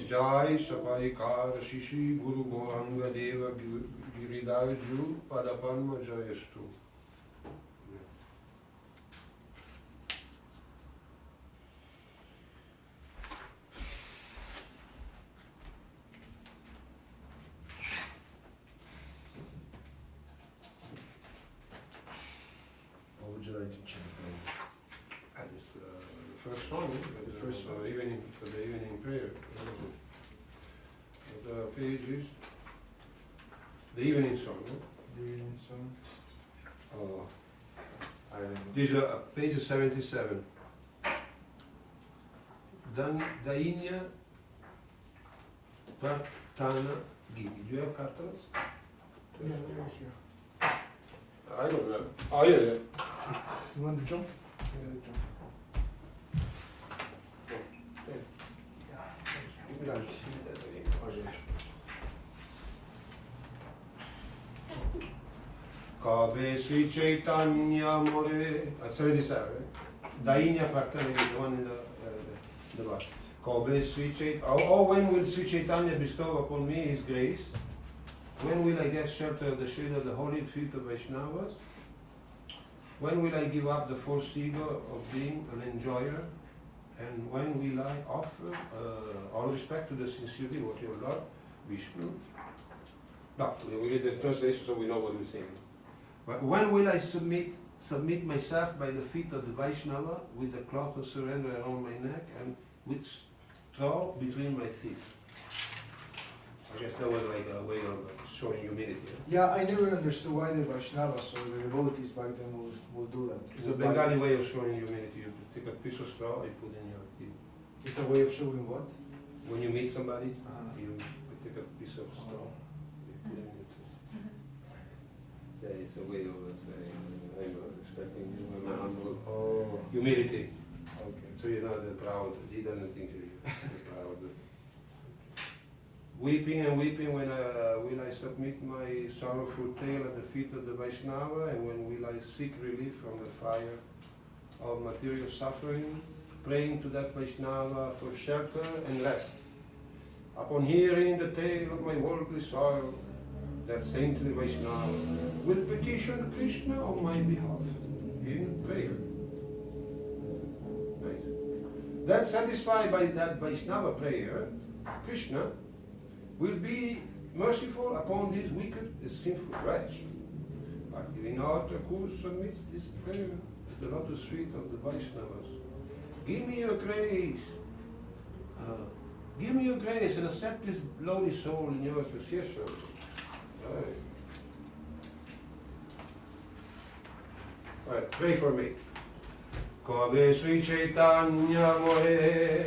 Jai Sapaikar Shishi Guru Goranga Deva Giridaju Padapanma Jayastu. What would you like to chant? The first song, The first song. For the evening prayer. The pages, the evening song. No? The evening song? Oh, I don't know. these are page 77. Dainya Partana Gigi. Do you have cartels? Yeah, they're right here. I don't know. Oh, yeah, yeah. You want to jump? Yeah, jump. Grazie. Kabe Sri Chaitanya More. 77. Dainya Partana is the one in the back. Kabe Sri Chaitanya. Oh, when will Sri Chaitanya bestow upon me his grace? When will I get shelter of the shade of the holy feet of Vaishnavas? When will I give up the false ego of being an enjoyer? And when will I offer all respect to the sincere devotee of Lord Vishnu? No, we read the translation so we know what we're saying. But when will I submit myself by the feet of the Vaishnava with the cloth of surrender around my neck and with straw between my teeth? I guess that was like a way of showing humility. Yeah, I never understood why the Vaishnavas or the devotees back then would do that. It's a Bengali way of showing humility. You take a piece of straw, you put in your teeth. It's a way of showing what? When you meet somebody, Uh-huh. you take a piece of straw, you put in your teeth. Yeah, it's a way of saying, I'm respecting you, I'm humble. Oh, Humility. okay. So you're not proud. He doesn't think you're proud. Weeping and weeping, when will I submit my sorrowful tale at the feet of the Vaishnava, and when will I seek relief from the fire of material suffering, praying to that Vaishnava for shelter and rest. Upon hearing the tale of my worldly sorrow, that saintly Vaishnava will petition Krishna on my behalf in prayer. Nice. Then satisfied by that Vaishnava prayer, Krishna will be merciful upon this wicked and sinful wretch. But Bhaktivinoda Thakur submits this prayer to the lotus feet of the Vaishnavas. Give me your grace. Give me your grace and accept this lowly soul in your association. Right, pray for me. Kave Sri Chaitanya More.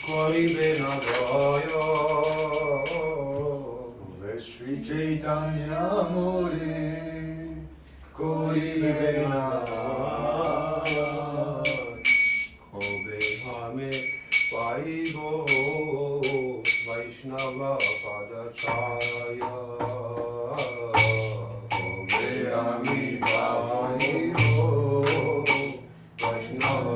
Kori Benadaya. Sri Chaitanya More, Kori Benadaya. Kobe Hame Paibo Vaishnava Padachaya. Kobe Hame Paibo Vaishnava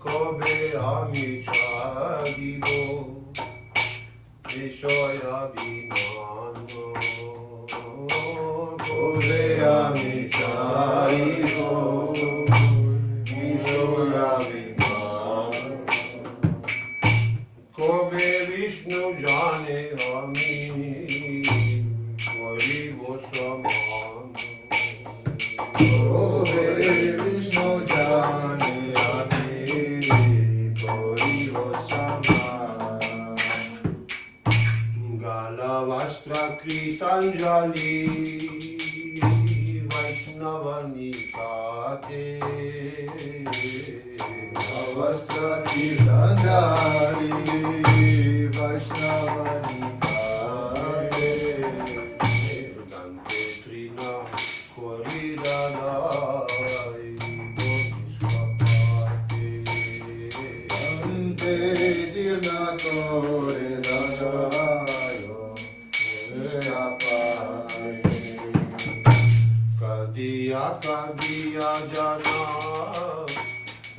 Kobe Ami Chagibo Vishoya Bimano Kobe Ami Chagibo Vishoya Bimano Kobe Vishnu Jane Ami Kori Goswamano Kobe Vishnu Jane Galavastra Kritanjali Vaishnava Nikate Galavastra Kritanjali Vaishnava Nikate Dante Trina Koridadai Bodhisattva Dante Trina Koridadai Kadiya Kadiya Jana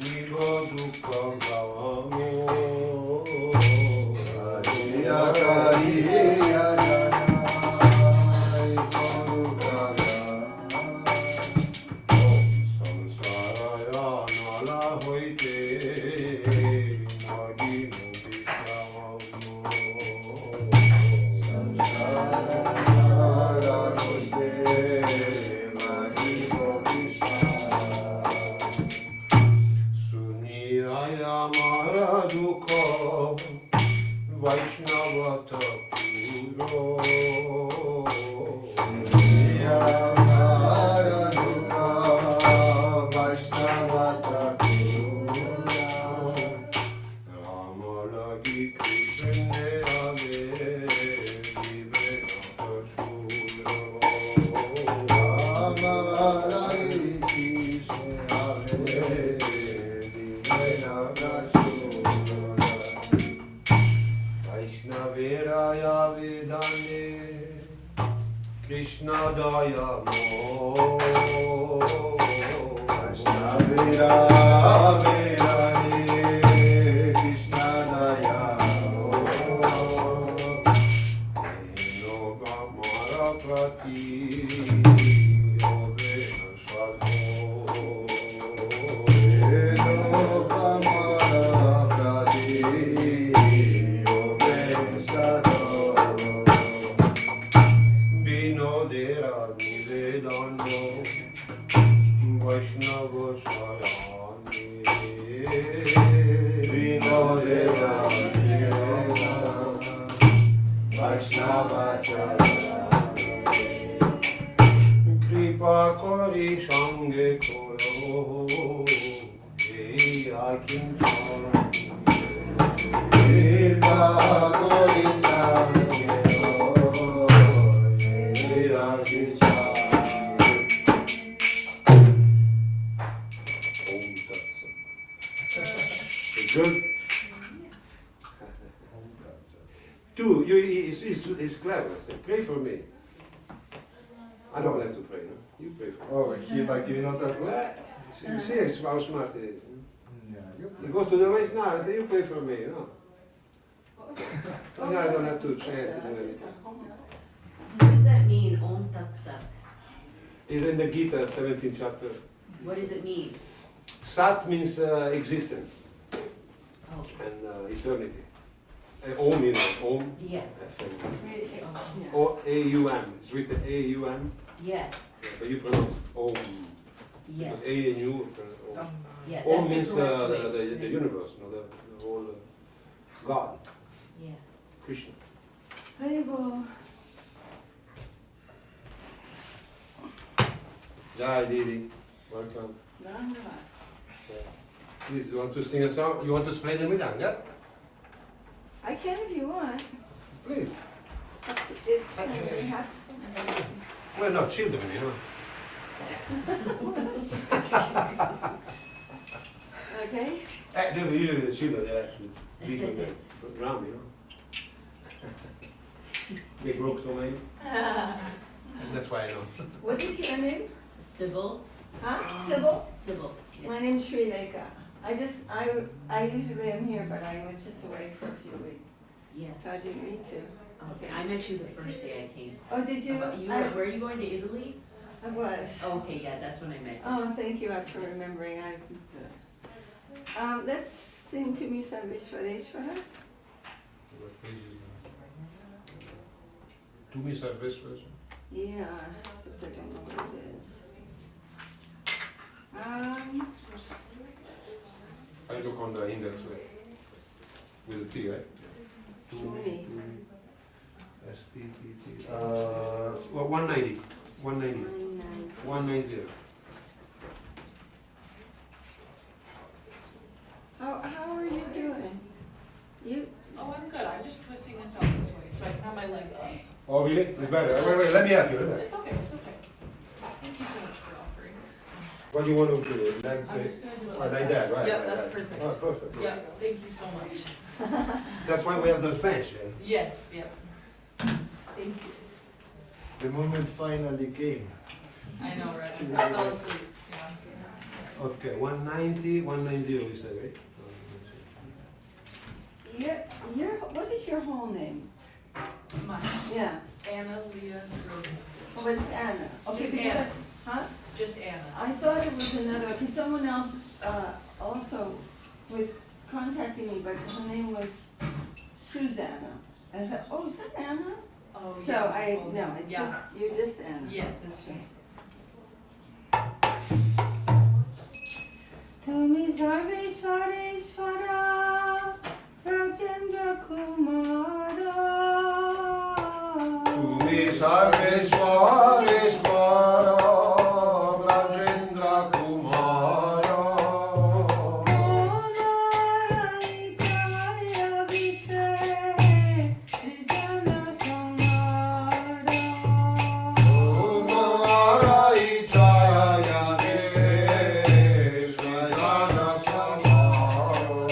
Nigo dukkha gamo. Kariya kariya janai dukkha Samsaraya nala hoite magi mudikamo. Suniraya mara dukkha Vaishnavata puro. Rama lagi Krishna ave Vivenata shuro. Vaishnaveraya vedane Krishna daya mo. Eno gamara prati yovena Vinodera nivedano Vaishnava swarani. Vinodera nivedano Vaishnava swarani. Kripa kori sange koro ei akinchana. Kripa kori sange koro ei akinchana. Good. Two, it's clever. Say, pray for me. I don't have to pray, no? You pray for me. Oh, he Bhaktivinoda Thakur? You see how smart it is. No? Yeah. You go to the waist now and say, you pray for me, no? No, I don't have to chant to do anything. What does that mean, Om Tak Sat? It's in the Gita, 17th chapter. What does it mean? Sat means existence Oh, and eternity. Om, you know, Om. yeah. O-A-U-M. It's written A-U-M. Yes, But you pronounce Om. yes. A and U pronounce Om. Yeah, Om that's means the correct way. the universe, no? The whole God, Yeah. Krishna. Jai Didi, welcome. Please, you want to sing a song? You want to play the midang, yeah? I can if you want. Please. It's kind of happy. We're not children, you know. Okay. Usually the children, they're actually big on the ground, you know. They broke so many. That's why I know. What is your name? Sybil? Huh? Sybil? Sybil. Yeah. My name's Sri Leka. I usually am here, but I was just away for a few weeks, Yes. so I didn't meet you. Okay, I met you the first day I came. Oh, did you? Were were you going to Italy? I was. Oh, okay, yeah, that's when I met you. Oh, thank you for remembering. Let's sing to me some Vishwadeshwara. What page is that? To me, service version. Yeah, except I don't know what it is. I look on the index with the T, right? Tumi. S-T-T-T. Well, 190. 190. 190. How are you doing? You? Oh, I'm good. I'm just twisting this out this way so I can have my leg up. Oh, really? It's better. Wait, let me ask you. It's okay, it's okay. Thank you so much for offering. What do you want to do? Like, I'm just gonna do it like that, right? Yeah, right, that's right. perfect. Oh, perfect. Yeah, thank you so much. That's why we have those benches. Yes, yeah. Thank you. The moment finally came. I know, right? I fell asleep. Yeah. Okay, 190, 190 is that right? What is your whole name? Mine, Yeah, Anna Leah Rosen. oh, it's Anna. Okay, Just because Anna. Huh? Just Anna. I thought it was another, because someone else, also was contacting me, but her name was Susanna. And I thought, oh, is that Anna? Oh, So yeah. no, it's Yeah. just, you're just Anna. Yes, it's just. Tumi Sarveshwareshwara Rajendra Kumara Tumi Sarveshwareshwara Rajendra Kumara Jaya Vise Sridhana Samara Kumara Jaya Sridhana Samara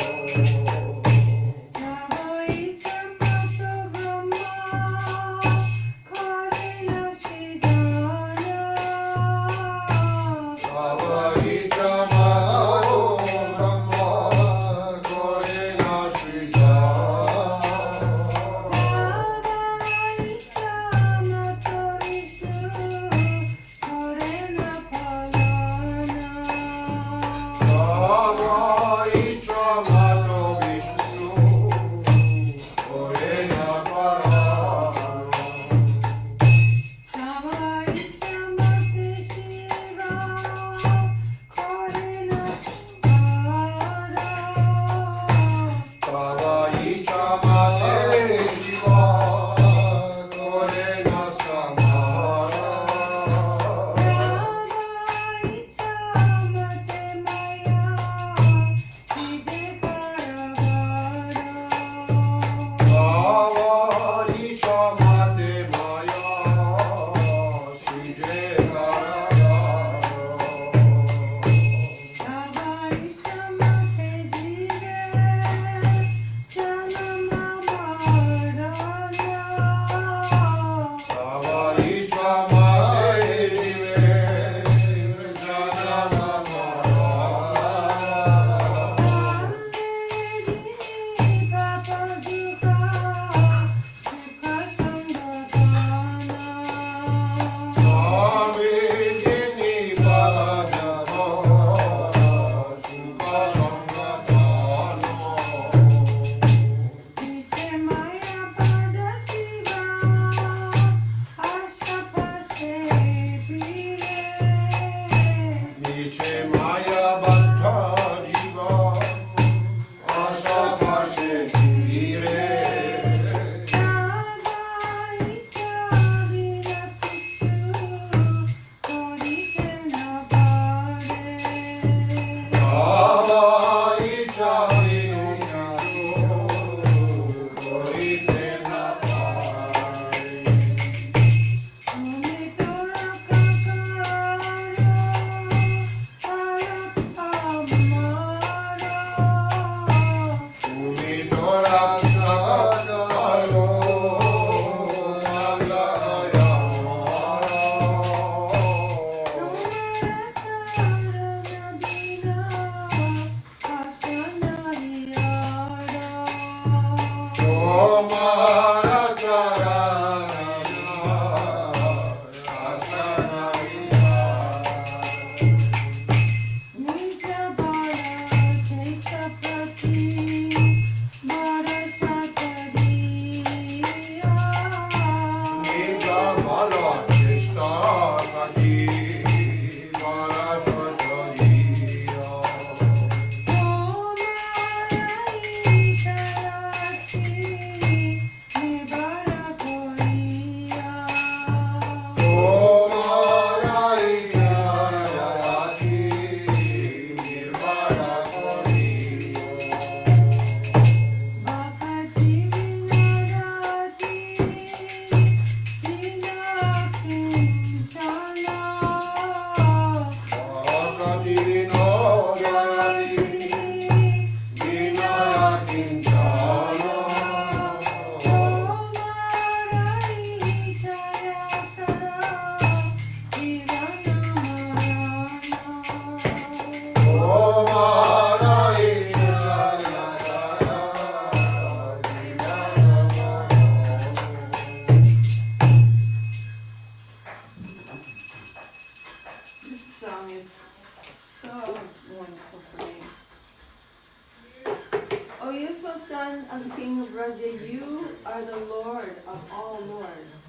wonderful for me. O youthful son of the king of Raja, you are the Lord of all lords.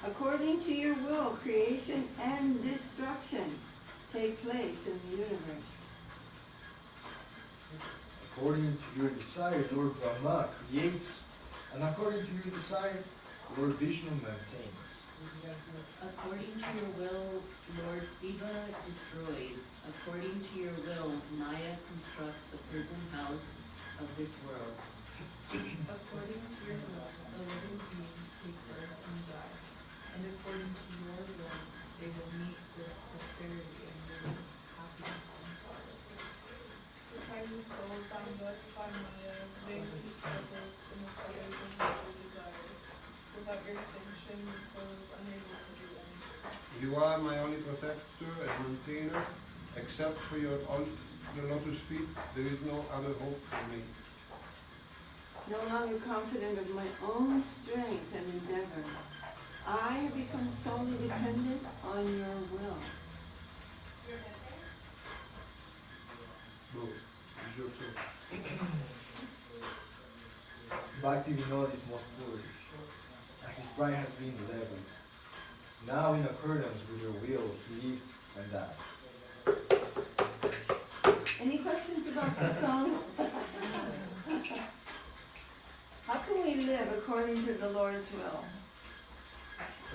According to your will, creation and destruction take place in the universe. According to your desire, Lord Brahma creates, and according to your desire, Lord Vishnu maintains. According to your will, Lord Shiva destroys. According to your will, Maya constructs the prison house of this world. According to your will, the living beings take birth and die. And according to your will, they will meet with prosperity and live happiness and sorrow. The tiny soul bound up by Maya vainly struggles in the fires of your desire. Without your sanction, the soul is unable to do anything. You are my only protector and maintainer. Except for your lotus feet, there is no other hope for me. No longer confident of my own strength and endeavor, I have become solely dependent on your will. Bro, it's your turn. Bhakti Vinod is most poor, and his pride has been leveled. Now, in accordance with your will, he lives and dies. Any questions about the song? How can we live according to the Lord's will?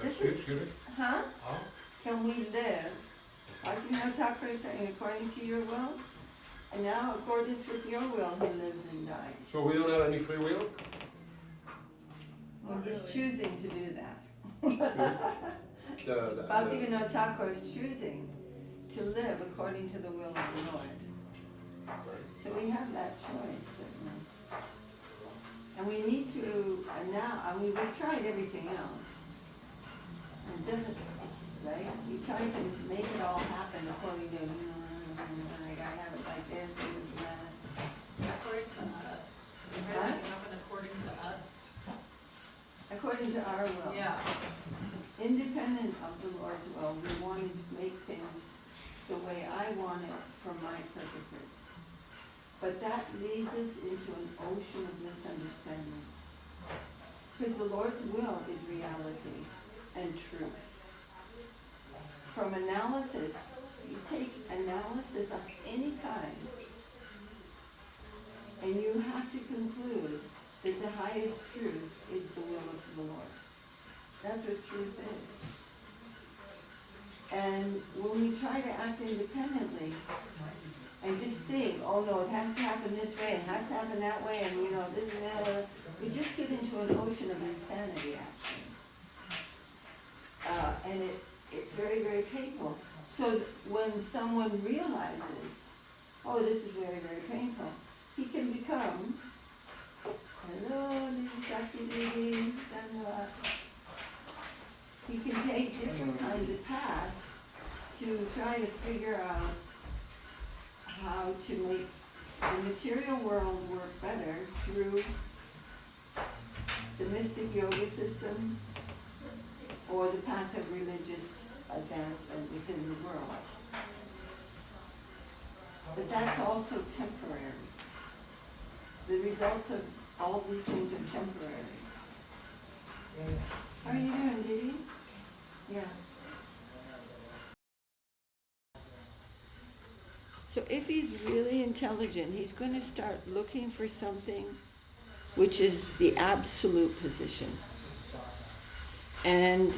This is, huh? How? Can we live? Bhakti Vinod Thakur is saying, according to your will, and now accordance with your will, he lives and dies. So we don't have any free will? Well, he's choosing to do that. Bhakti Vinod Thakur is choosing to live according to the will of the Lord. So we have that choice, certainly. And we need to, we've tried everything else. And it doesn't, right? We try to make it all happen according to, I gotta have it like this and this and that. According to us. Huh? Everything can happen according to us. According to our will. Yeah. Independent of the Lord's will, we want to make things the way I want it for my purposes. But that leads us into an ocean of misunderstanding. Because the Lord's will is reality and truth. From analysis, you take analysis of any kind, and you have to conclude that the highest truth is the will of the Lord. That's what truth is. And when we try to act independently and just think, oh no, it has to happen this way, it has to happen that way, and this and that, we just get into an ocean of insanity, actually. And it's very, very painful. So when someone realizes, oh, this is very, very painful, he can become, hello, this is Shakti Devi, Dandavat. You can take different kinds of paths to try to figure out how to make the material world work better through the mystic yoga system or the path of religious advancement within the world. But that's also temporary. The results of all these things are temporary. How are you doing, Didi? Yeah. So if he's really intelligent, he's going to start looking for something which is the absolute position. And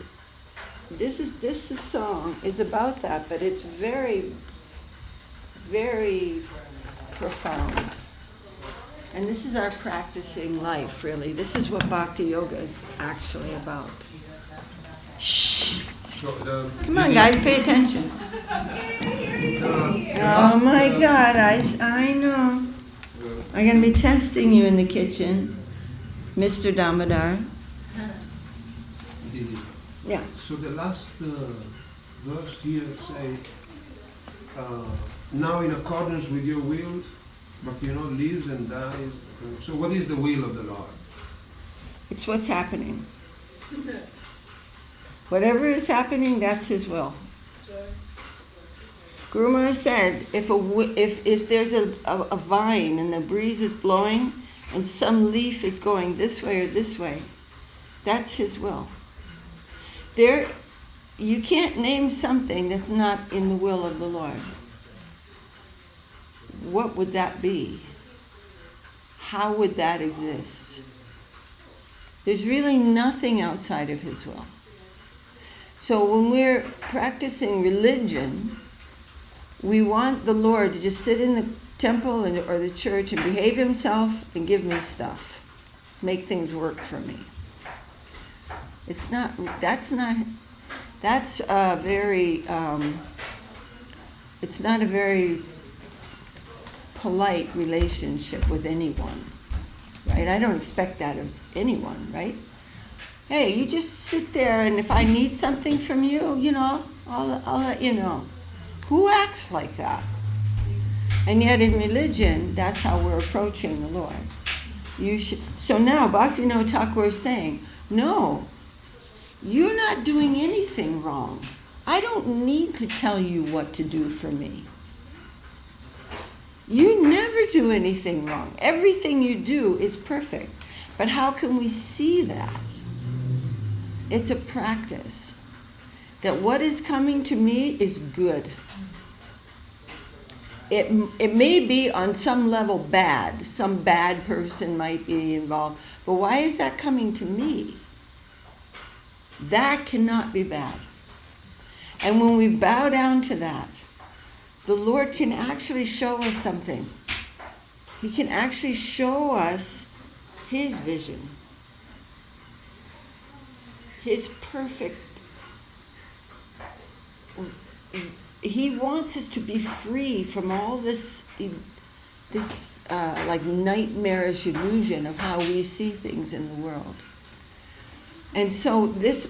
this song is about that, but it's very, very profound. And this is our practicing life, really. This is what Bhakti Yoga is actually about. Shh. Come on, guys, pay attention. Oh my God, I know. I'm going to be testing you in the kitchen, Mr. Damodar. Yeah. So the last verse here say, now in accordance with your will, but lives and dies. So what is the will of the Lord? It's what's happening. Whatever is happening, that's his will. Guru Maharaj said, if there's a vine and the breeze is blowing and some leaf is going this way or this way, that's his will. You can't name something that's not in the will of the Lord. What would that be? How would that exist? There's really nothing outside of his will. So when we're practicing religion, we want the Lord to just sit in the temple or the church and behave himself and give me stuff, make things work for me. It's not a very polite relationship with anyone, right? I don't expect that of anyone, right? Hey, you just sit there, and if I need something from you, I'll let you know. Who acts like that? And yet in religion, that's how we're approaching the Lord. So now Bhaktivinoda Thakur is saying, no, you're not doing anything wrong. I don't need to tell you what to do for me. You never do anything wrong. Everything you do is perfect. But how can we see that? It's a practice. That what is coming to me is good. It may be on some level bad. Some bad person might be involved. But why is that coming to me? That cannot be bad. And when we bow down to that, the Lord can actually show us something. He can actually show us his vision. His perfect. He wants us to be free from all this like nightmarish illusion of how we see things in the world. And so this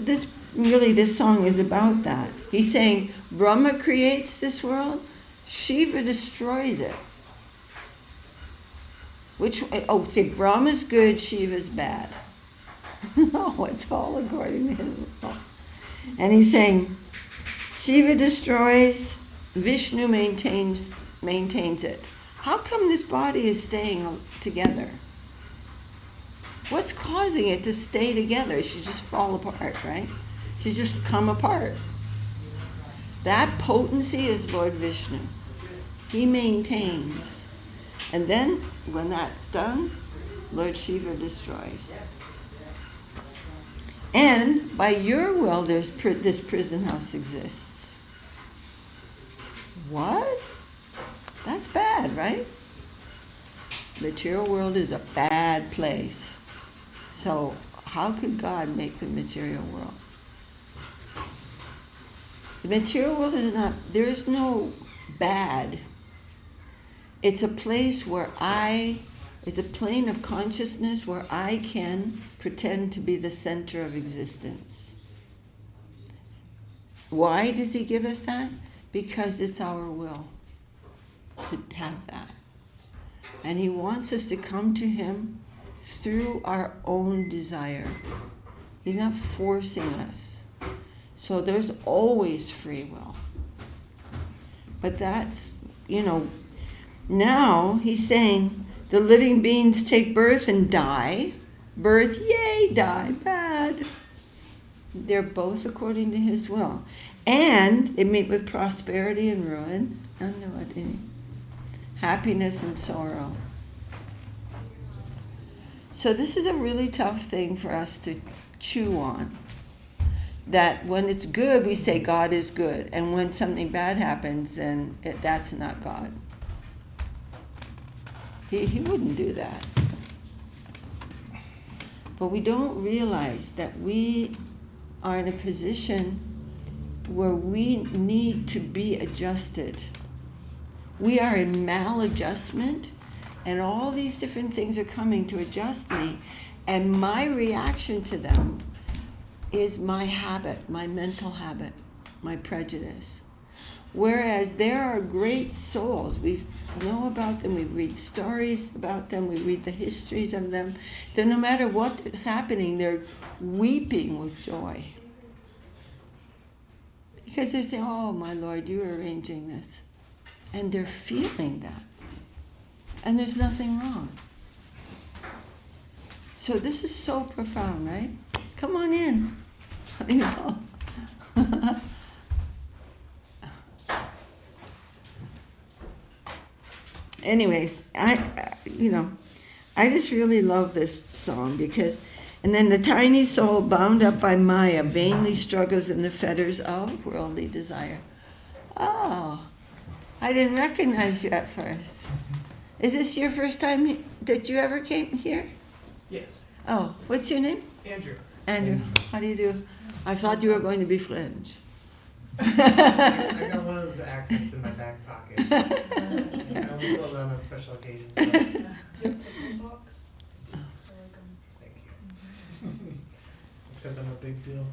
song is about that. He's saying Brahma creates this world, Shiva destroys it. Say Brahma's good, Shiva's bad. No, it's all according to his will. And he's saying Shiva destroys, Vishnu maintains it. How come this body is staying together? What's causing it to stay together? It should just fall apart, right? It should just come apart. That potency is Lord Vishnu. He maintains. And then, when that's done, Lord Shiva destroys. And by your will, this prison house exists. What? That's bad, right? The material world is a bad place. So how could God make the material world? The material world is not, there is no bad. It's a place where it's a plane of consciousness where I can pretend to be the center of existence. Why does he give us that? Because it's our will to have that. And he wants us to come to him through our own desire. He's not forcing us. So there's always free will. But that's, now he's saying the living beings take birth and die. Birth, yay, die, bad. They're both according to his will. And they meet with prosperity and ruin, happiness and sorrow. So this is a really tough thing for us to chew on. That when it's good, we say God is good. And when something bad happens, then that's not God. He wouldn't do that. But we don't realize that we are in a position where we need to be adjusted. We are in maladjustment, and all these different things are coming to adjust me, and my reaction to them is my habit, my mental habit, my prejudice. Whereas there are great souls, we know about them, we read stories about them, we read the histories of them, that no matter what is happening, they're weeping with joy. Because they say, oh my Lord, you're arranging this. and they're feeling that. And there's nothing wrong. So this is so profound, right? Come on in. You know. Anyways, I just really love this song because, and then the tiny soul bound up by Maya vainly struggles in the fetters of worldly desire. Oh, I didn't recognize you at first. Is this your first time that you ever came here? Yes. Oh, what's your name? Andrew. Andrew. How do you do? I thought you were going to be French. I got one of those accents in my back pocket. I only pull them on special occasions. Do you have purple socks? I like 'em. Thank you. It's because I'm a big deal.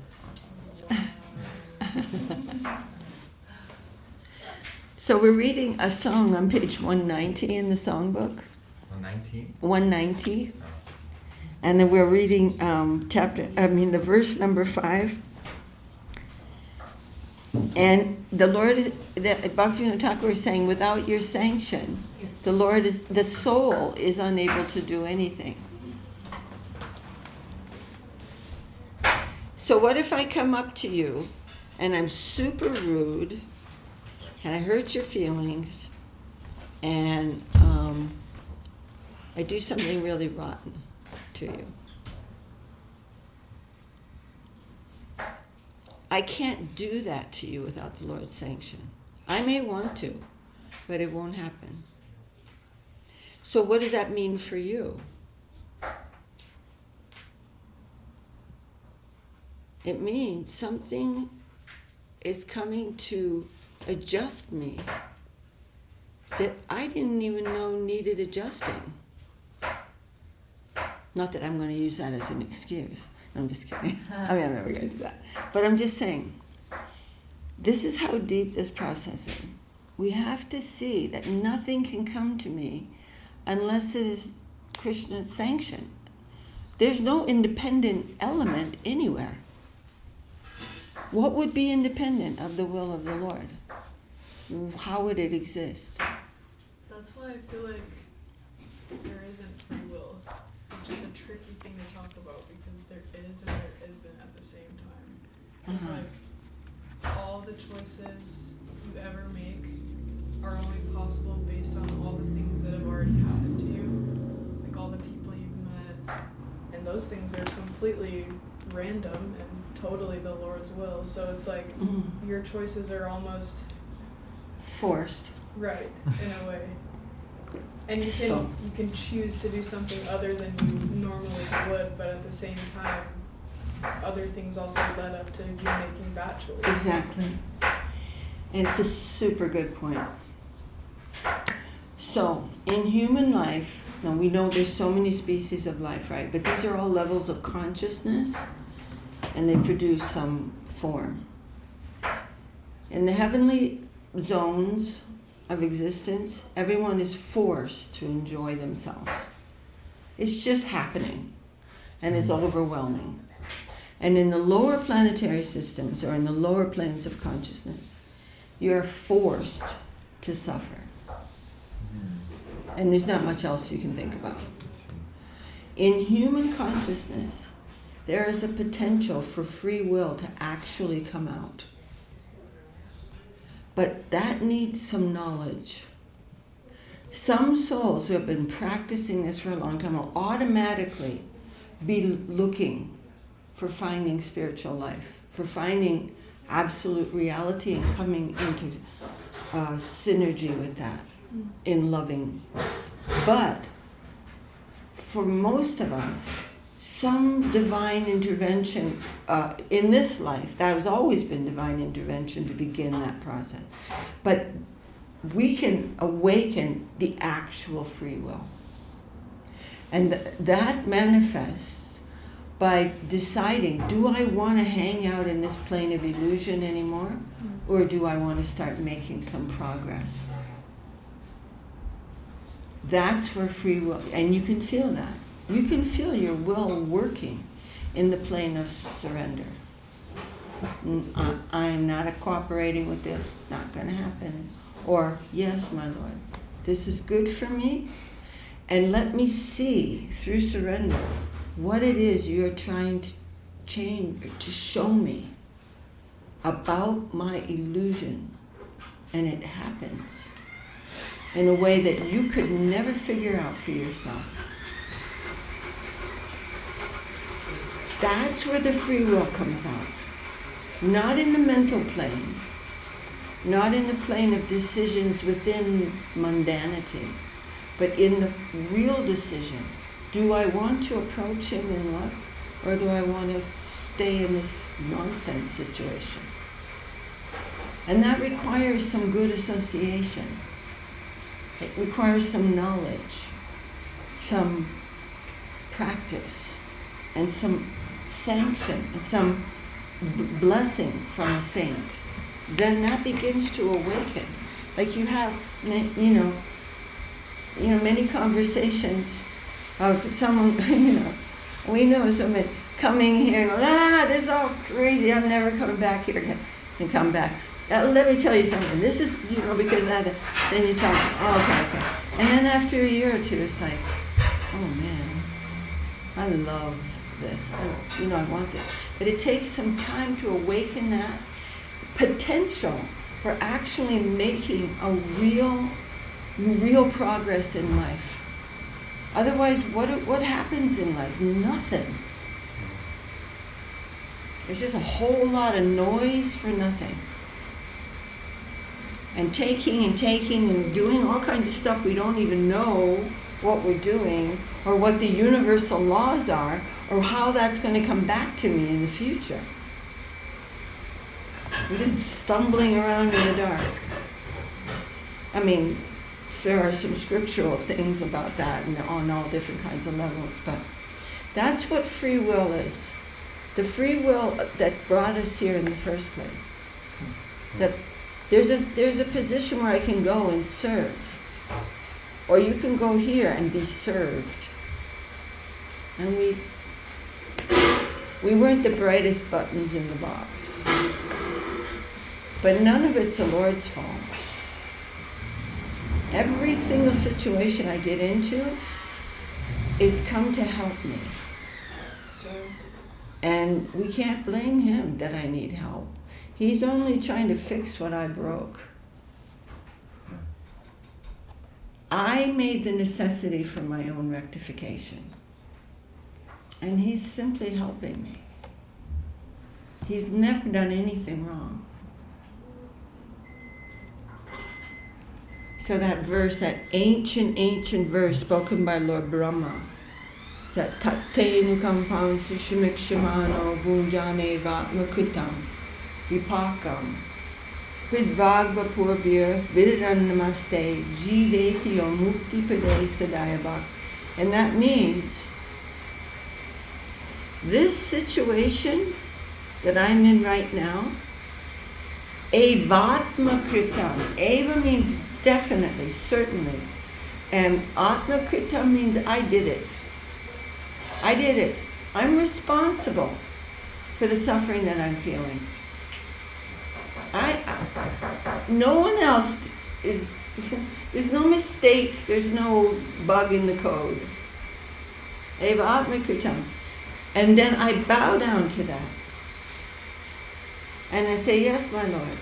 So we're reading a song on page 190 in the songbook. 119? 190. And then we're reading the verse number 5. And the Lord, Bhaktivinoda Thakur is saying, without your sanction, the soul is unable to do anything. So what if I come up to you and I'm super rude and I hurt your feelings and I do something really rotten to you? I can't do that to you without the Lord's sanction. I may want to, but it won't happen. So what does that mean for you? It means something is coming to adjust me that I didn't even know needed adjusting. Not that I'm going to use that as an excuse. I'm just kidding. I mean, I'm never going to do that. But I'm just saying, this is how deep this process is. We have to see that nothing can come to me unless it is Krishna's sanction. There's no independent element anywhere. What would be independent of the will of the Lord? How would it exist? That's why I feel like there isn't free will, which is a tricky thing to talk about because there is and there isn't at the same time. It's like all the choices you ever make are only possible based on all the things that have already happened to you, like all the people you've met, and those things are completely random and totally the Lord's will. So it's like your choices are almost forced. Right, in a way. And you can choose to do something other than you normally would, but at the same time, other things also led up to you making that choice. Exactly. And it's a super good point. So, in human life, now we know there's so many species of life, right? But these are all levels of consciousness, and they produce some form. In the heavenly zones of existence, everyone is forced to enjoy themselves. It's just happening, and it's overwhelming. And in the lower planetary systems, or in the lower planes of consciousness, you're forced to suffer. And there's not much else you can think about. In human consciousness, there is a potential for free will to actually come out. But that needs some knowledge. Some souls who have been practicing this for a long time will automatically be looking for finding spiritual life, for finding absolute reality and coming into synergy with that in loving. But for most of us, some divine intervention in this life, that has always been divine intervention to begin that process. But we can awaken the actual free will. And that manifests by deciding, do I want to hang out in this plane of illusion anymore? Or do I want to start making some progress? That's where free will, and you can feel that. You can feel your will working in the plane of surrender. I am not cooperating with this, not going to happen. or yes, my Lord, this is good for me, and let me see through surrender what it is you're trying to change, to show me about my illusion. And it happens in a way that you could never figure out for yourself. That's where the free will comes out. Not in the mental plane, not in the plane of decisions within mundanity, but in the real decision. Do I want to approach him in love, or do I want to stay in this nonsense situation? And that requires some good association. It requires some knowledge, some practice, and some sanction, and some blessing from a saint. Then that begins to awaken. Like you have, many conversations of someone, we know someone coming here and going, this is all crazy, I'm never coming back here again, and come back. Let me tell you something, this is, because of that, then you talk, okay. And then after a year or two, it's like, oh man, I love this, I want this. But it takes some time to awaken that potential for actually making a real progress in life. Otherwise, what happens in life? Nothing. There's just a whole lot of noise for nothing. And taking and doing all kinds of stuff we don't even know what we're doing, or what the universal laws are, or how that's going to come back to me in the future. We're just stumbling around in the dark. I mean, there are some scriptural things about that and on all different kinds of levels, but that's what free will is. The free will that brought us here in the first place. That there's a position where I can go and serve. Or you can go here and be served. And we weren't the brightest buttons in the box. But none of it's the Lord's fault. Every single situation I get into is come to help me. And we can't blame him that I need help. He's only trying to fix what I broke. I made the necessity for my own rectification. And he's simply helping me. He's never done anything wrong. So that verse, that ancient verse spoken by Lord Brahma, is that Tate nukampam sushmikshimano gunjane vatmakutam vipakam vidvagva purbir vidiran namaste jiveti o mukti pade sadayabak. And that means this situation that I'm in right now, evatma kritam. Eva means definitely, certainly. And atma kritam means I did it. I did it. I'm responsible for the suffering that I'm feeling. No one else is, there's no mistake, there's no bug in the code. Eva atma kritam. And then I bow down to that. And I say, yes, my Lord,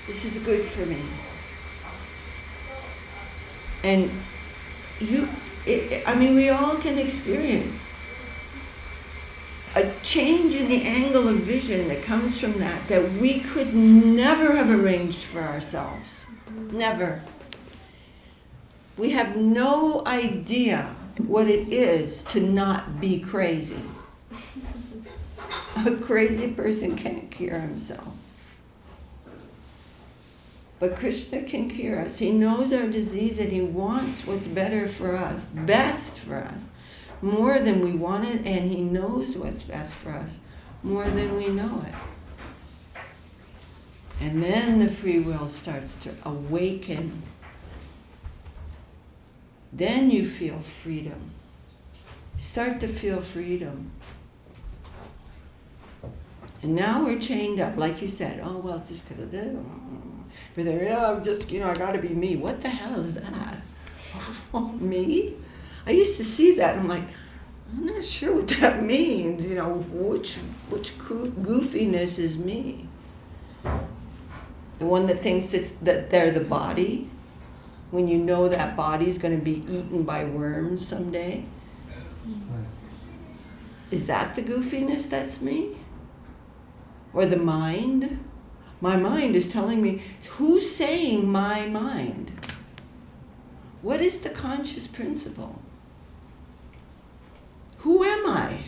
this is good for me. And we all can experience a change in the angle of vision that comes from that we could never have arranged for ourselves. Never. We have no idea what it is to not be crazy. A crazy person can't cure himself. But Krishna can cure us. He knows our disease and he wants what's better for us, best for us, more than we want it, and he knows what's best for us more than we know it. And then the free will starts to awaken. Then you feel freedom. Start to feel freedom. And now we're chained up, like you said, oh, well, it's just because of this. Where they're, yeah, I'm just, I gotta be me. What the hell is that? Me? I used to see that and I'm like, I'm not sure what that means, which goofiness is me? The one that thinks that they're the body, when you know that body's going to be eaten by worms someday? Is that the goofiness that's me? Or the mind? My mind is telling me, who's saying my mind? What is the conscious principle? Who am I?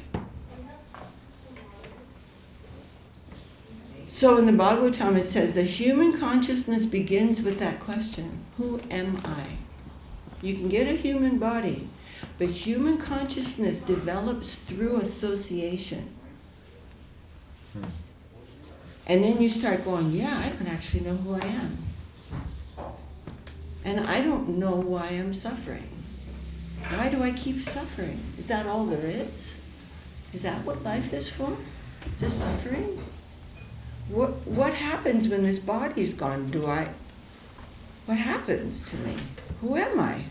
So in the Bhagavatam it says the human consciousness begins with that question, who am I? You can get a human body, but human consciousness develops through association. And then you start going, yeah, I don't actually know who I am. And I don't know why I'm suffering. Why do I keep suffering? Is that all there is? Is that what life is for? Just suffering? What happens when this body's gone? What happens to me? Who am I?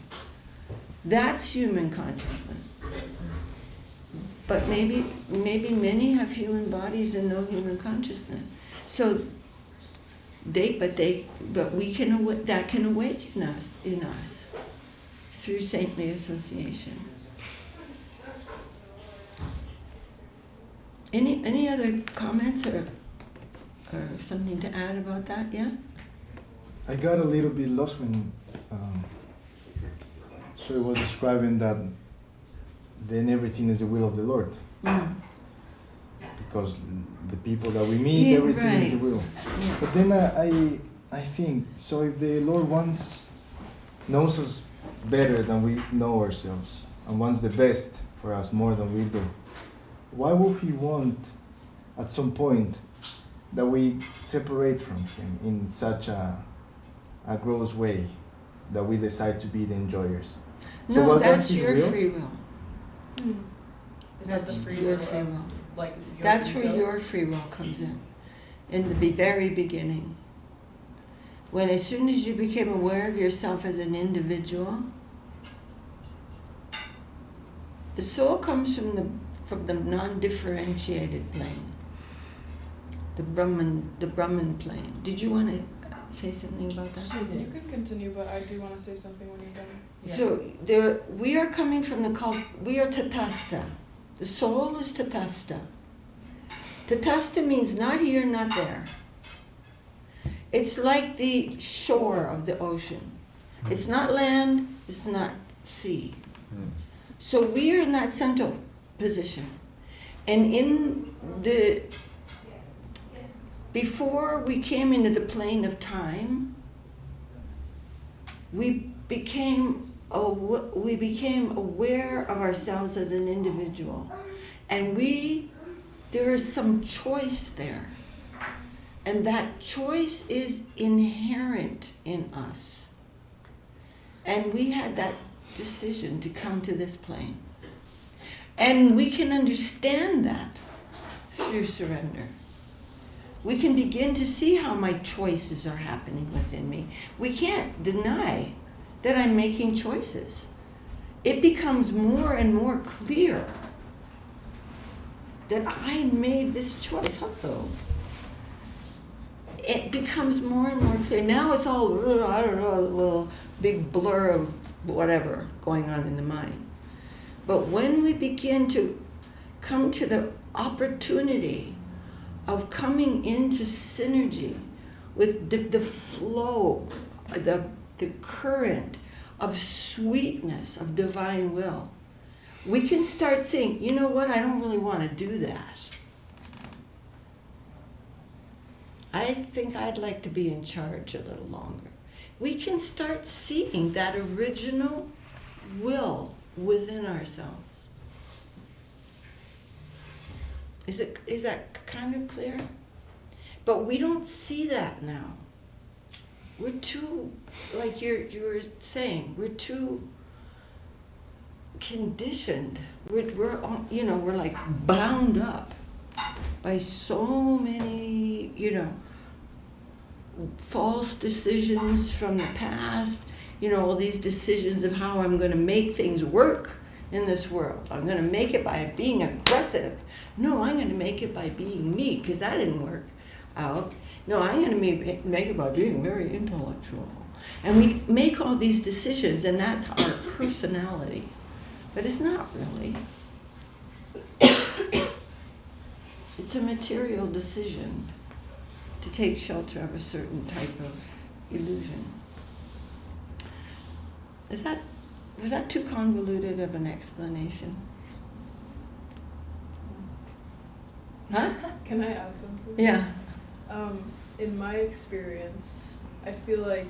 That's human consciousness. But maybe many have human bodies and no human consciousness. So that can awaken us in us through saintly association. Any other comments or something to add about that? Yeah? I got a little bit lost when so it was describing that then everything is the will of the Lord. Mm. Because the people that we meet, everything is the will. Yeah. But then I think, so if the Lord knows us better than we know ourselves, and wants the best for us more than we do, why would He want at some point that we separate from Him in such a gross way that we decide to be the enjoyers? So No, was that that's His your will? free will. Is that That's the free your will free of, will. like, your That's ego? where your free will comes in the very beginning. When as soon as you became aware of yourself as an individual, the soul comes from the non-differentiated plane, the Brahman plane. Did you want to say something about that? You can continue, but I do want to say something when you're done. Yeah. So we are coming from we are Tatastha. The soul is Tatastha. Tatastha means not here, not there. It's like the shore of the ocean. It's not land, it's not sea. So we are in that central position. And before we came into the plane of time, we became aware of ourselves as an individual. And there is some choice there. And that choice is inherent in us. And we had that decision to come to this plane. And we can understand that through surrender. We can begin to see how my choices are happening within me. We can't deny that I'm making choices. It becomes more and more clear that I made this choice. Hello. It becomes more and more clear. Now it's all, I don't know, a little big blur of whatever going on in the mind. But when we begin to come to the opportunity of coming into synergy with the flow, the current of sweetness of divine will, we can start saying, you know what, I don't really want to do that. I think I'd like to be in charge a little longer. We can start seeing that original will within ourselves. Is that kind of clear? But we don't see that now. We're too, like you were saying, we're too conditioned. We're like bound up by so many, false decisions from the past, all these decisions of how I'm going to make things work in this world. I'm going to make it by being aggressive. No, I'm going to make it by being meek, because that didn't work out. No, I'm going to make it by being very intellectual. And we make all these decisions, and that's our personality. But it's not really. It's a material decision to take shelter of a certain type of illusion. Was that too convoluted of an explanation? Huh? Can I add something? Yeah. In my experience, I feel like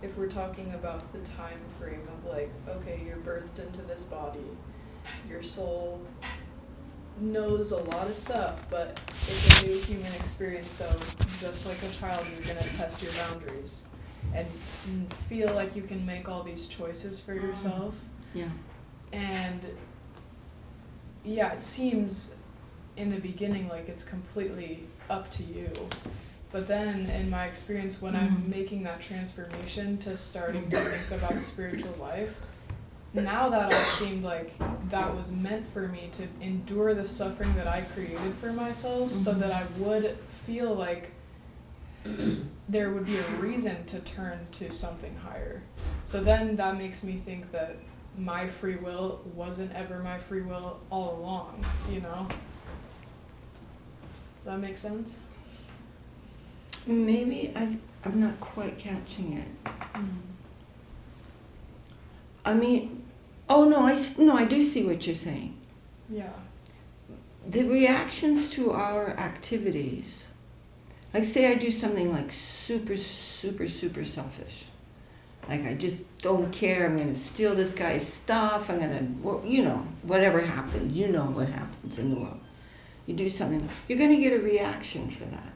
if we're talking about the time frame of like, okay, you're birthed into this body, your soul knows a lot of stuff, but it's a new human experience, so just like a child, you're gonna test your boundaries and feel like you can make all these choices for yourself. Yeah. And yeah, it seems in the beginning like it's completely up to you. But then in my experience, when I'm making that transformation to starting to think about spiritual life, now that it seemed like that was meant for me to endure the suffering that I created for myself, so that I would feel like there would be a reason to turn to something higher. So then that makes me think that my free will wasn't ever my free will all along, Does that make sense? Maybe I'm not quite catching it. I mean, I do see what you're saying. Yeah. The reactions to our activities, like say I do something like super, super, super selfish. Like I just don't care, I'm going to steal this guy's stuff, I'm going to, whatever happens, what happens in the world. You do something, you're going to get a reaction for that.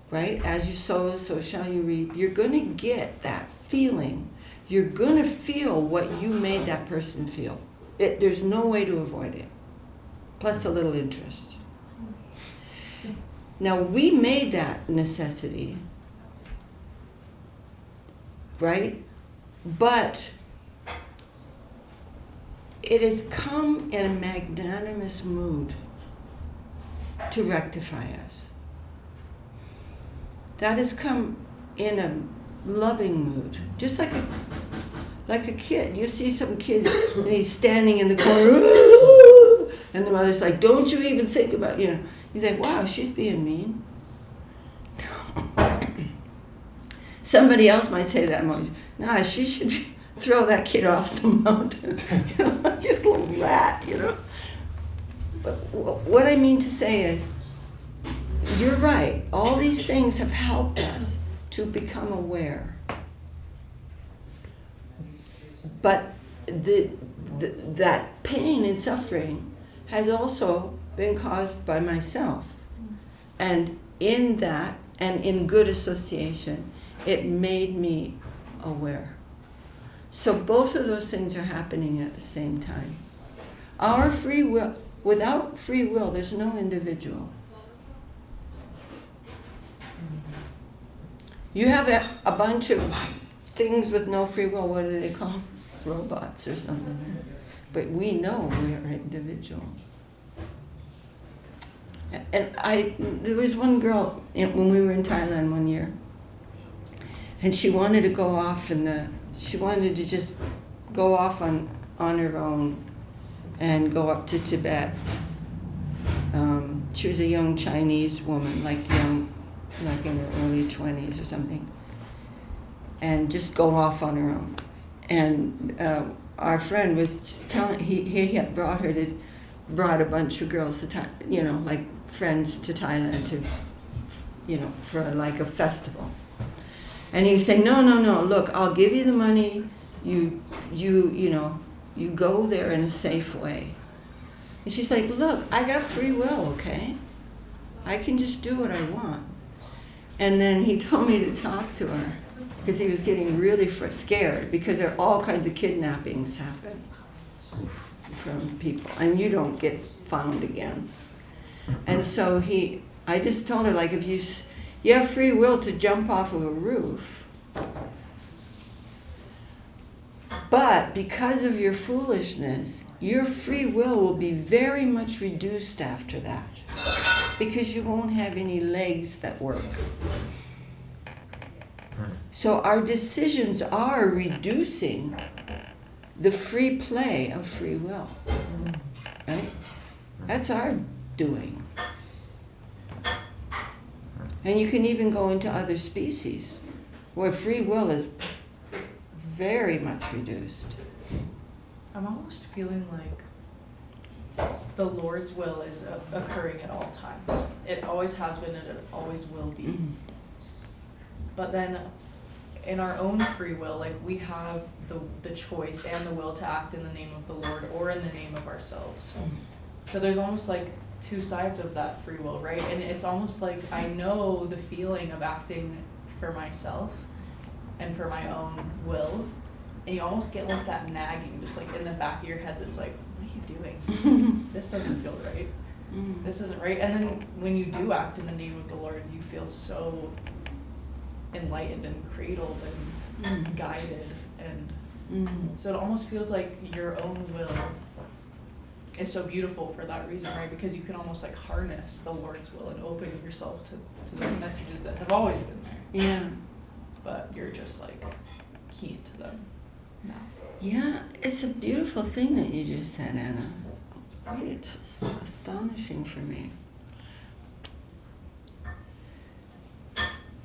Right? As you sow, so shall you reap. You're going to get that feeling. You're going to feel what you made that person feel. There's no way to avoid it. Plus a little interest. Now, we made that necessity, right? But it has come in a magnanimous mood to rectify us. That has come in a loving mood, just like a kid. You see some kid and he's standing in the corner, and the mother's like, "Don't you even think about You think, wow, she's being mean." Somebody else might say that much. Nah, she should throw that kid off the mountain. Just a little rat, But what I mean to say is, you're right. All these things have helped us to become aware. But that pain and suffering has also been caused by myself. And in that, and in good association, it made me aware. So both of those things are happening at the same time. Our free will, without free will, there's no individual. You have a bunch of things with no free will. What do they call them? Robots or something. But we know we are individuals. And there was one girl when we were in Thailand one year, and she wanted to go off she wanted to just go off on her own and go up to Tibet. She was a young Chinese woman, like in her early 20s or something, and just go off on her own. And our friend was just telling, he had brought a bunch of girls to like friends to Thailand to, for like a festival. And he was saying, no, look, I'll give you the money, you go there in a safe way. And she's like, look, I got free will, okay? I can just do what I want. And then he told me to talk to her, because he was getting really scared, because there are all kinds of kidnappings happen from people, and you don't get found again. And so I just told her, like, if You have free will to jump off of a roof. But because of your foolishness, your free will be very much reduced after that. Because you won't have any legs that work. So our decisions are reducing the free play of free will. Right? That's our doing. And you can even go into other species where free will is very much reduced. I'm almost feeling like the Lord's will is occurring at all times. It always has been and it always will be. But then in our own free will, like we have the choice and the will to act in the name of the Lord or in the name of ourselves. So there's almost like two sides of that free will, right? And it's almost like I know the feeling of acting for myself and for my own will, and you almost get like that nagging just like in the back of your head that's like, what are you doing? This doesn't feel right. This isn't right. And then when you do act in the name of the Lord, you feel so enlightened and cradled and guided, and so it almost feels like your own will is so beautiful for that reason, right? Because you can almost like harness the Lord's will and open yourself to those messages that have always been there. Yeah. But you're just like keyed to them now. Yeah, it's a beautiful thing that you just said, Anna. It's astonishing for me.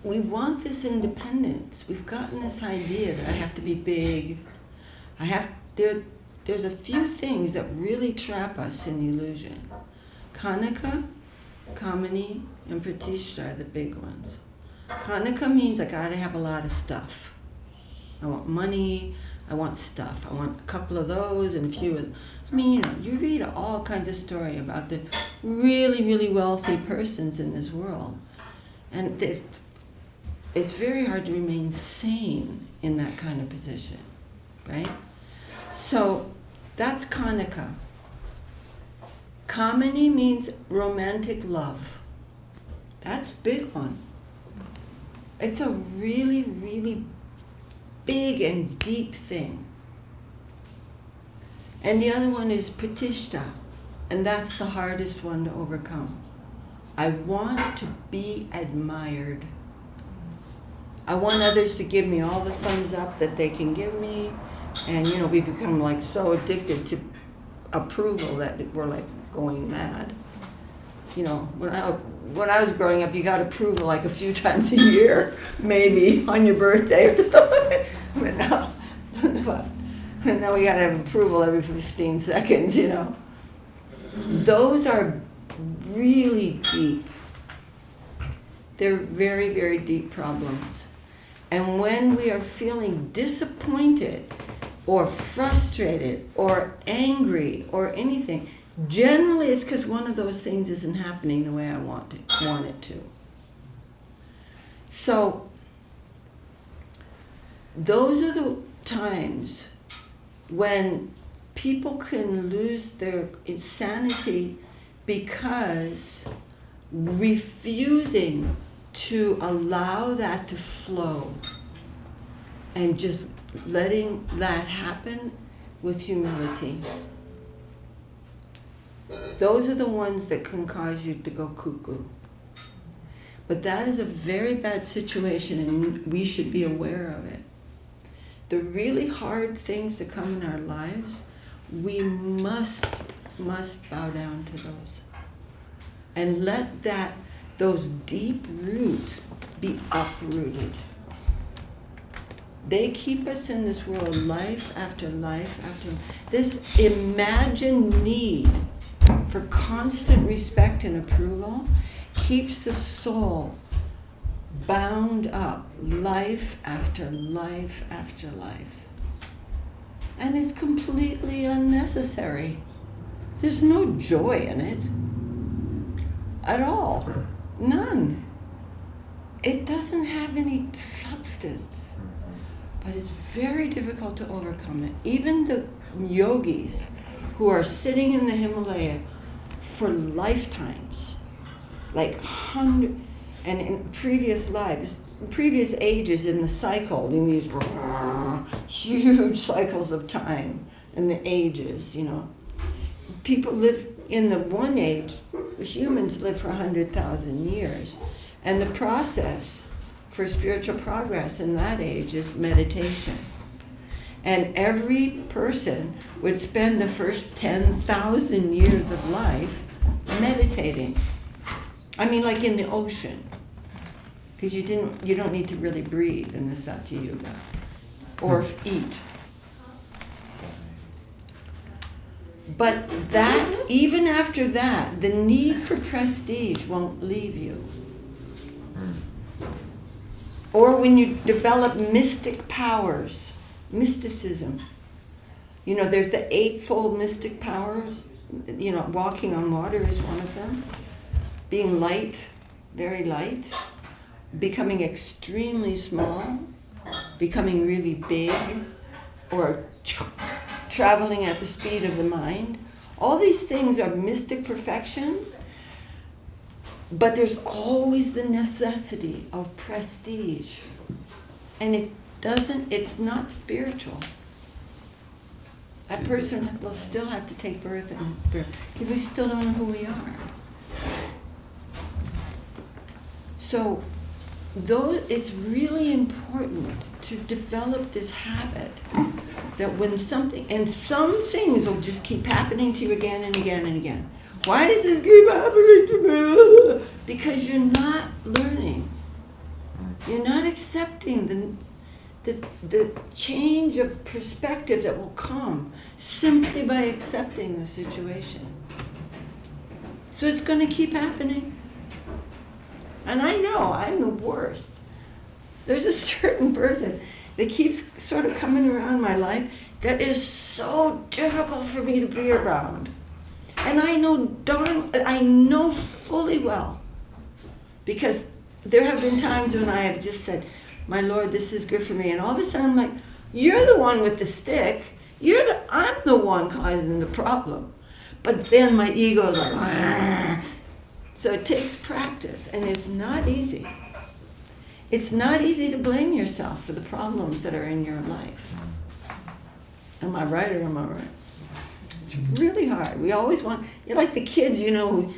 We want this independence. We've gotten this idea that I have to be big. There's a few things that really trap us in illusion. Kanaka, Kamini, and Pratishta are the big ones. Kanaka means I gotta have a lot of stuff. I want money, I want stuff. I want a couple of those and a few of them. I mean, you know, you read all kinds of story about the really, really wealthy persons in this world. And it's very hard to remain sane in that kind of position, right? So that's Kanaka. Kamini means romantic love. That's a big one. It's a really, really big and deep thing. And the other one is Pratishta, and that's the hardest one to overcome. I want to be admired. I want others to give me all the thumbs up that they can give me. And, you know, we become like so addicted to approval that we're like going mad. You know, when I was growing up, you got approval like a few times a year, maybe on your birthday or something. But now we got to have approval every 15 seconds, you know. Those are really deep. They're very, very deep problems. And when we are feeling disappointed or frustrated or angry or anything, generally it's because one of those things isn't happening the way I want it to. So those are the times when people can lose their sanity because refusing to allow that to flow and just letting that happen with humility. Those are the ones that can cause you to go cuckoo. But that is a very bad situation, and we should be aware of it. The really hard things that come in our lives, we must bow down to those. And let those deep roots be uprooted. They keep us in this world life after life after this imagined need for constant respect and approval keeps the soul bound up life after life after life. And it's completely unnecessary. There's no joy in it at all. None. It doesn't have any substance. But it's very difficult to overcome it. Even the yogis who are sitting in the Himalaya for lifetimes, like And in previous lives, previous ages in the cycle, in these huge cycles of time and the ages, you know, people live in the one age, humans live for 100,000 years. And the process for spiritual progress in that age is meditation. And every person would spend the first 10,000 years of life meditating. I mean, like in the ocean. Because you don't need to really breathe in the Satya Yuga. Or eat. But that, even after that, the need for prestige won't leave you. Or when you develop mystic powers, mysticism. You know, there's the eightfold mystic powers. You know, walking on water is one of them. Being light, very light. Becoming extremely small. Becoming really big. Or traveling at the speed of the mind. All these things are mystic perfections, but there's always the necessity of prestige. And it's not spiritual. That person will still have to take birth because we still don't know who we are. So, it's really important to develop this habit that when some things will just keep happening to you again and again and again. Why does this keep happening to me? Because you're not learning. You're not accepting the change of perspective that will come simply by accepting the situation. So it's going to keep happening. And I know I'm the worst. There's a certain person that keeps sort of coming around my life that is so difficult for me to be around. And I know fully well, because there have been times when I have just said, my Lord, this is good for me. And all of a sudden I'm like, you're the one with the stick. I'm the one causing the problem. But then my ego is like, argh. So it takes practice, and it's not easy. It's not easy to blame yourself for the problems that are in your life. Am I right or am I right? It's really hard. We always you're like the kids, you know, who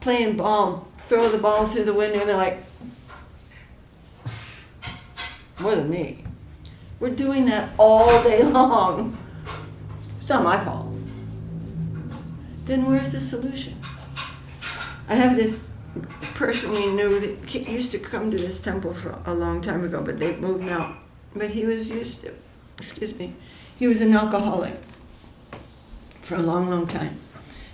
playing ball, throw the ball through the window, and they're like, more than me. We're doing that all day long. It's not my fault. Then where's the solution? I have this person we knew that used to come to this temple for a long time ago, but they moved now. But he was he was an alcoholic for a long, long time.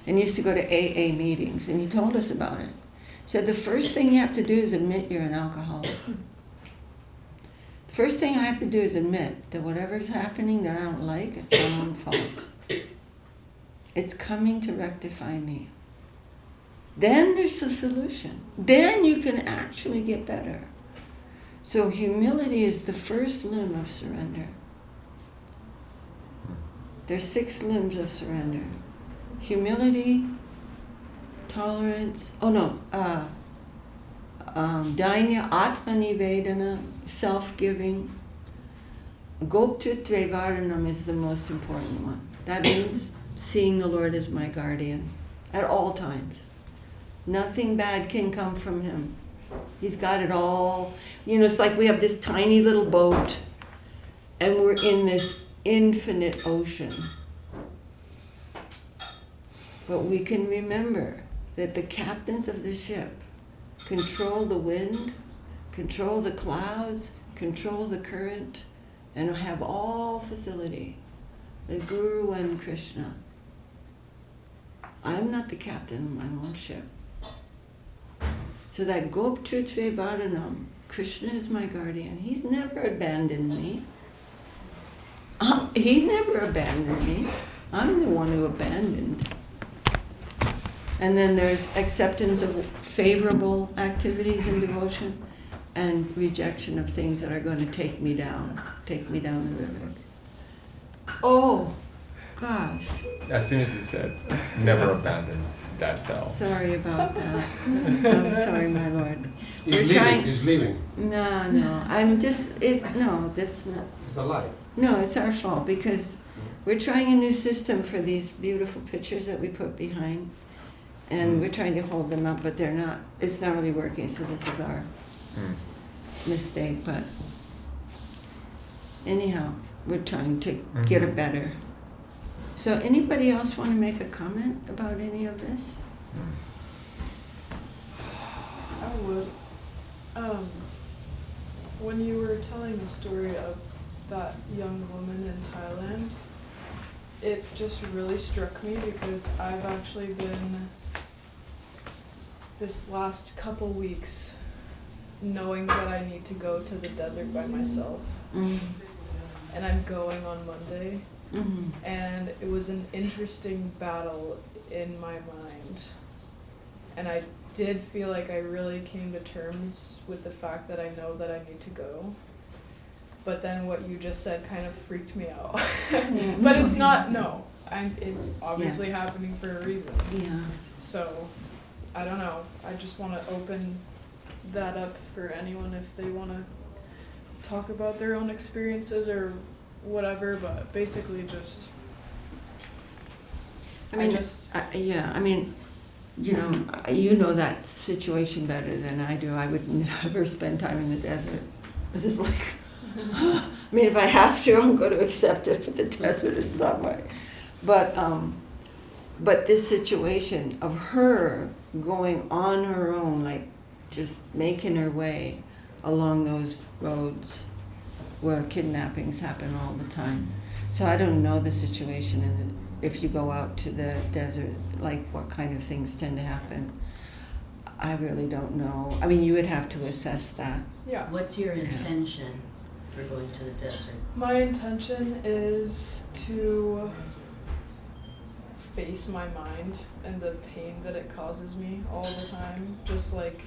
And used to go to AA meetings, and he told us about it. He said, the first thing you have to do is admit you're an alcoholic. The first thing I have to do is admit that whatever's happening that I don't like is my own fault. It's coming to rectify me. Then there's the solution. Then you can actually get better. So humility is the first limb of surrender. There's 6 limbs of surrender. Humility, tolerance, dainya, atmanivedana, self-giving. Goptutve varanam is the most important one. That means seeing the Lord as my guardian at all times. Nothing bad can come from him. He's got it all. You know, it's like we have this tiny little boat, and we're in this infinite ocean. But we can remember that the captains of the ship control the wind, control the clouds, control the current, and have all facility. The Guru and Krishna. I'm not the captain of my own ship. So that Goptutve Varanam, Krishna is my guardian. He's never abandoned me. He's never abandoned me. I'm the one who abandoned. And then there's acceptance of favorable activities in devotion and rejection of things that are going to take me down the river. Oh, gosh, As soon as he said, never abandons, that fell. sorry about that. I'm sorry, my lord. He's We're leaving, trying. he's leaving. No, I'm just, no, that's not, It's a lie. no, it's our fault because we're trying a new system for these beautiful pictures that we put behind. And we're trying to hold them up, but it's not really working, so this is our mistake, but anyhow, we're trying to get it better. So anybody else want to make a comment about any of this? I would. When you were telling the story of that young woman in Thailand, it just really struck me because I've actually been, this last couple weeks, knowing that I need to go to the desert by myself. And I'm going on Monday. And it was an interesting battle in my mind. And I did feel like I really came to terms with the fact that I know that I need to go. But then what you just said kind of freaked me out. But it's not, no. It's obviously happening for a reason. Yeah. So, I don't know. I just want to open that up for anyone if they want to talk about their own experiences or whatever, but basically just, I mean, you know that situation better than I do. I would never spend time in the desert. It's just like, I mean, if I have to, I'm going to accept it, but the desert is not my. But this situation of her going on her own, like just making her way along those roads where kidnappings happen all the time. So I don't know the situation and if you go out to the desert, like what kind of things tend to happen. I really don't know. I mean, you would have to assess that. yeah. What's your intention for going to the desert? My intention is to face my mind and the pain that it causes me all the time. Just like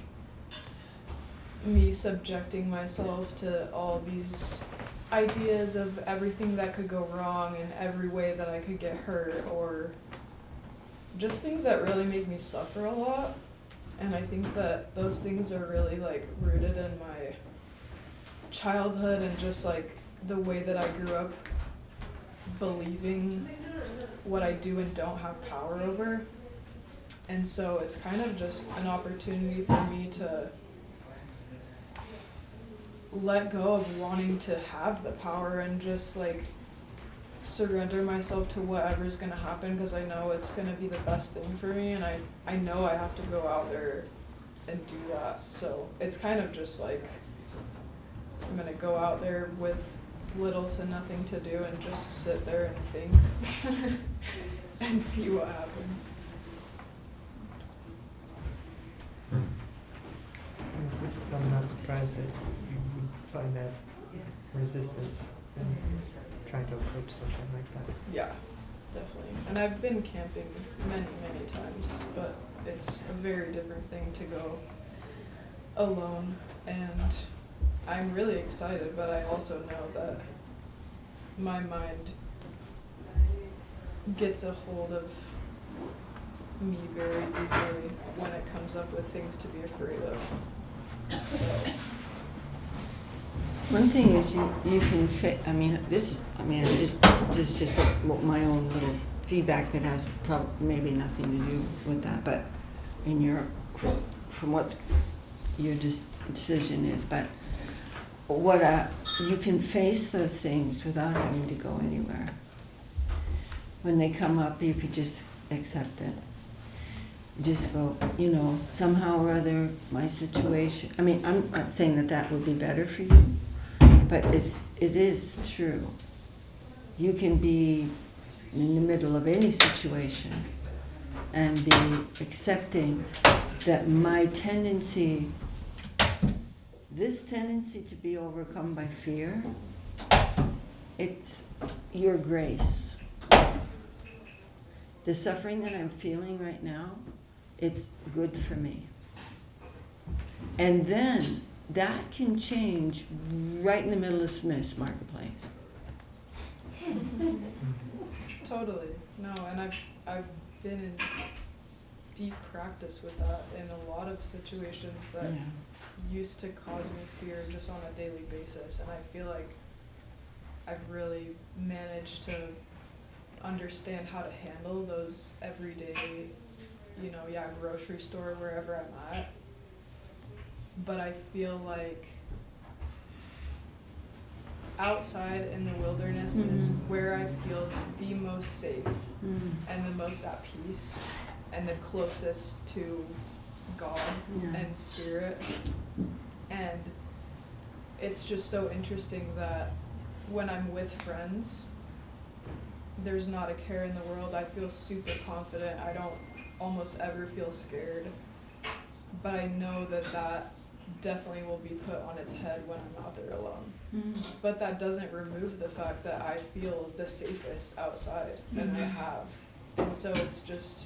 me subjecting myself to all these ideas of everything that could go wrong and every way that I could get hurt, or just things that really make me suffer a lot. And I think that those things are really like rooted in my childhood and just like the way that I grew up believing what I do and don't have power over. And so it's kind of just an opportunity for me to let go of wanting to have the power and just like surrender myself to whatever's gonna happen, because I know it's gonna be the best thing for me, and I know I have to go out there and do that. So it's kind of just like I'm gonna go out there with little to nothing to do and just sit there and think and see what happens. I'm not surprised that you would find that resistance in trying to approach something like that. Yeah, definitely. And I've been camping many, many times, but it's a very different thing to go alone. And I'm really excited, but I also know that my mind gets a hold of me very easily when it comes up with things to be afraid of. So One thing is you can fit. This is just my own little feedback that has maybe nothing to do with that, but from what's your decision is, but you can face those things without having to go anywhere. When they come up, you could just accept it. Just go, somehow or other, my situation. I mean, I'm not saying that would be better for you, but it is true. You can be in the middle of any situation and be accepting that this tendency to be overcome by fear, it's your grace. The suffering that I'm feeling right now, it's good for me. And then that can change right in the middle of Smith's Marketplace. Totally. No, and I've been in deep practice with that in a lot of situations that used to cause me fear just on a daily basis, and I feel like I've really managed to understand how to handle those everyday, grocery store, wherever I'm at. But I feel like outside in the wilderness is where I feel the most safe and the most at peace and the closest to God and spirit. And it's just so interesting that when I'm with friends, there's not a care in the world. I feel super confident. I don't almost ever feel scared. But I know that definitely will be put on its head when I'm not there alone. But that doesn't remove the fact that I feel the safest outside than I have. And so it's just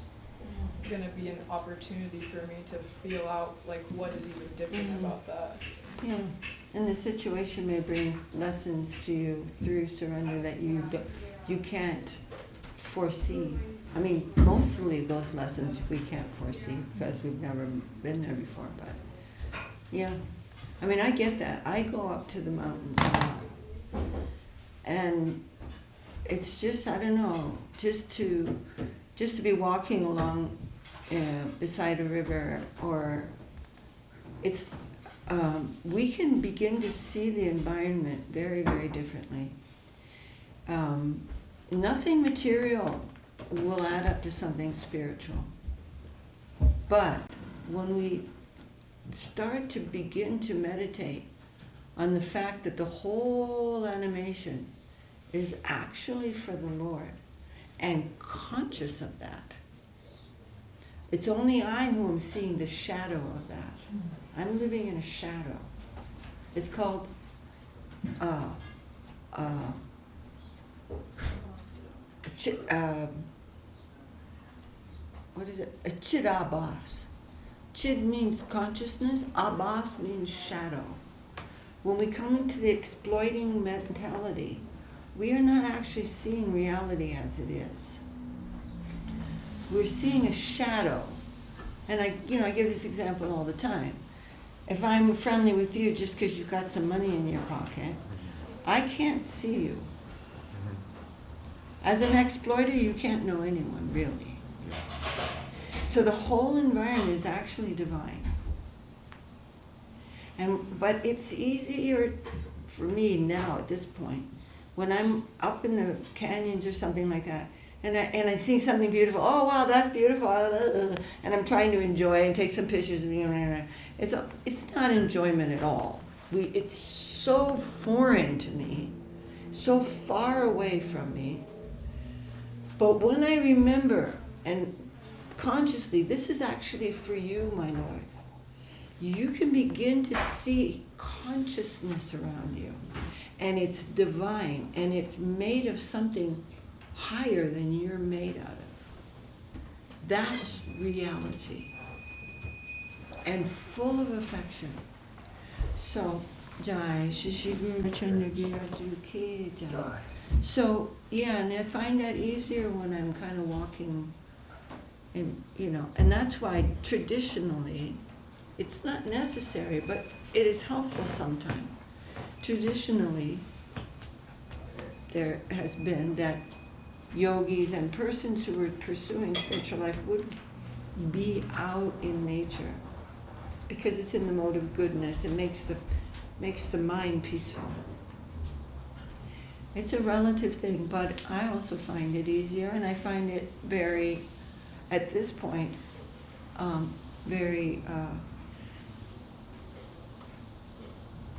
gonna be an opportunity for me to feel out like what is even different about that. Yeah, and the situation may bring lessons to you through surrender that you can't foresee. I mean, mostly those lessons we can't foresee because we've never been there before, but yeah. I mean, I get that. I go up to the mountains a lot. And it's just, I don't know, just to be walking along beside a river, or it's, we can begin to see the environment very, very differently. Nothing material will add up to something spiritual. But when we start to begin to meditate on the fact that the whole animation is actually for the Lord and conscious of that, it's only I who am seeing the shadow of that. I'm living in a shadow. It's called what is it? A chid abbas. Chid means consciousness, abbas means shadow. When we come into the exploiting mentality, we are not actually seeing reality as it is. We're seeing a shadow. And I give this example all the time. If I'm friendly with you just because you've got some money in your pocket, I can't see you. As an exploiter, you can't know anyone, really. So the whole environment is actually divine. But it's easier for me now at this point, when I'm up in the canyons or something like that, and I see something beautiful. Oh wow, that's beautiful! And I'm trying to enjoy and take some pictures. It's not enjoyment at all. It's so foreign to me, so far away from me. But when I remember and consciously, this is actually for you, my Lord, you can begin to see consciousness around you. And it's divine, and it's made of something higher than you're made out of. That's reality. And full of affection. So, Jai, so, yeah, and I find that easier when I'm kind of walking, and that's why traditionally, it's not necessary, but it is helpful sometimes. Traditionally, there has been that yogis and persons who were pursuing spiritual life would be out in nature because it's in the mode of goodness. It makes the mind peaceful. It's a relative thing, but I also find it easier, and I find it very, at this point, very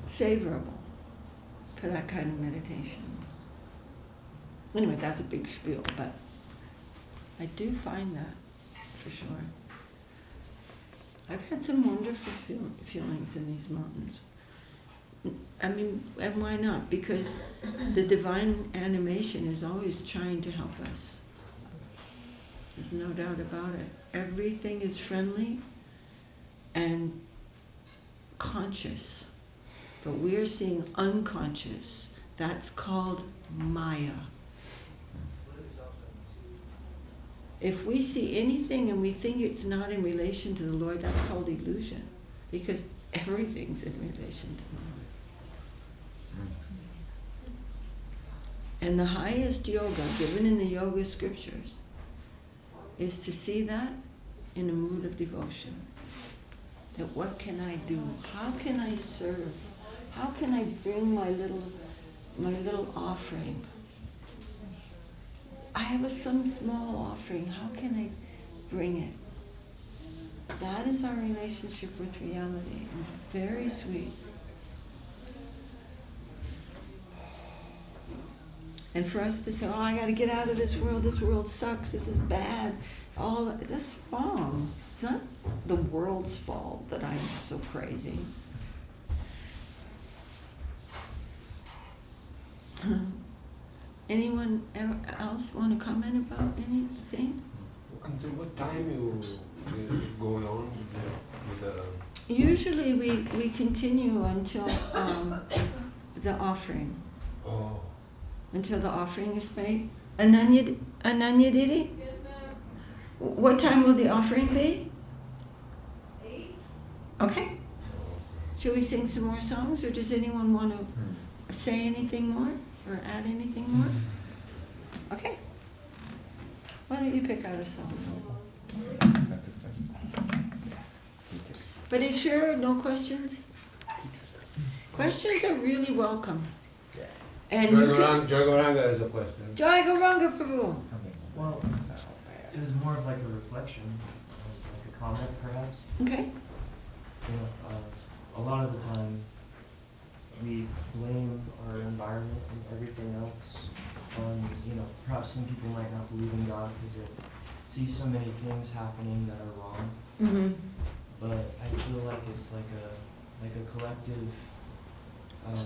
favorable for that kind of meditation. Anyway, that's a big spiel, but I do find that, for sure. I've had some wonderful feelings in these mountains. I mean, and why not? Because the divine animation is always trying to help us. There's no doubt about it. Everything is friendly and conscious. But we are seeing unconscious. That's called Maya. if we see anything and we think it's not in relation to the Lord, that's called illusion, because everything's in relation to the Lord. And the highest yoga given in the yoga scriptures is to see that in a mood of devotion. That what can I do? How can I serve? How can I bring my little offering? I have some small offering. How can I bring it? That is our relationship with reality. And very sweet. And for us to say, oh, I got to get out of this world sucks, this is bad, that's wrong. It's not the world's fault that I'm so crazy. Anyone else want to comment about anything? Until what time you going on with the Usually we continue until the offering. Oh. Until the offering is made. Ananya Didi? Yes, ma'am. What time will the offering be? 8. Okay. Should we sing some more songs, or does anyone want to say anything more or add anything more? Okay. Why don't you pick out a song? But it's sure, no questions? Questions are really welcome. And you can... Jagoranga is a question. Jai Gauranga Prabhu. Well, it was more of like a reflection, like a comment perhaps. Okay. You know, a lot of the time we blame our environment and everything else on, you know, perhaps some people might not believe in God because they see so many things happening that are wrong. Mm-hmm. But I feel like it's like a collective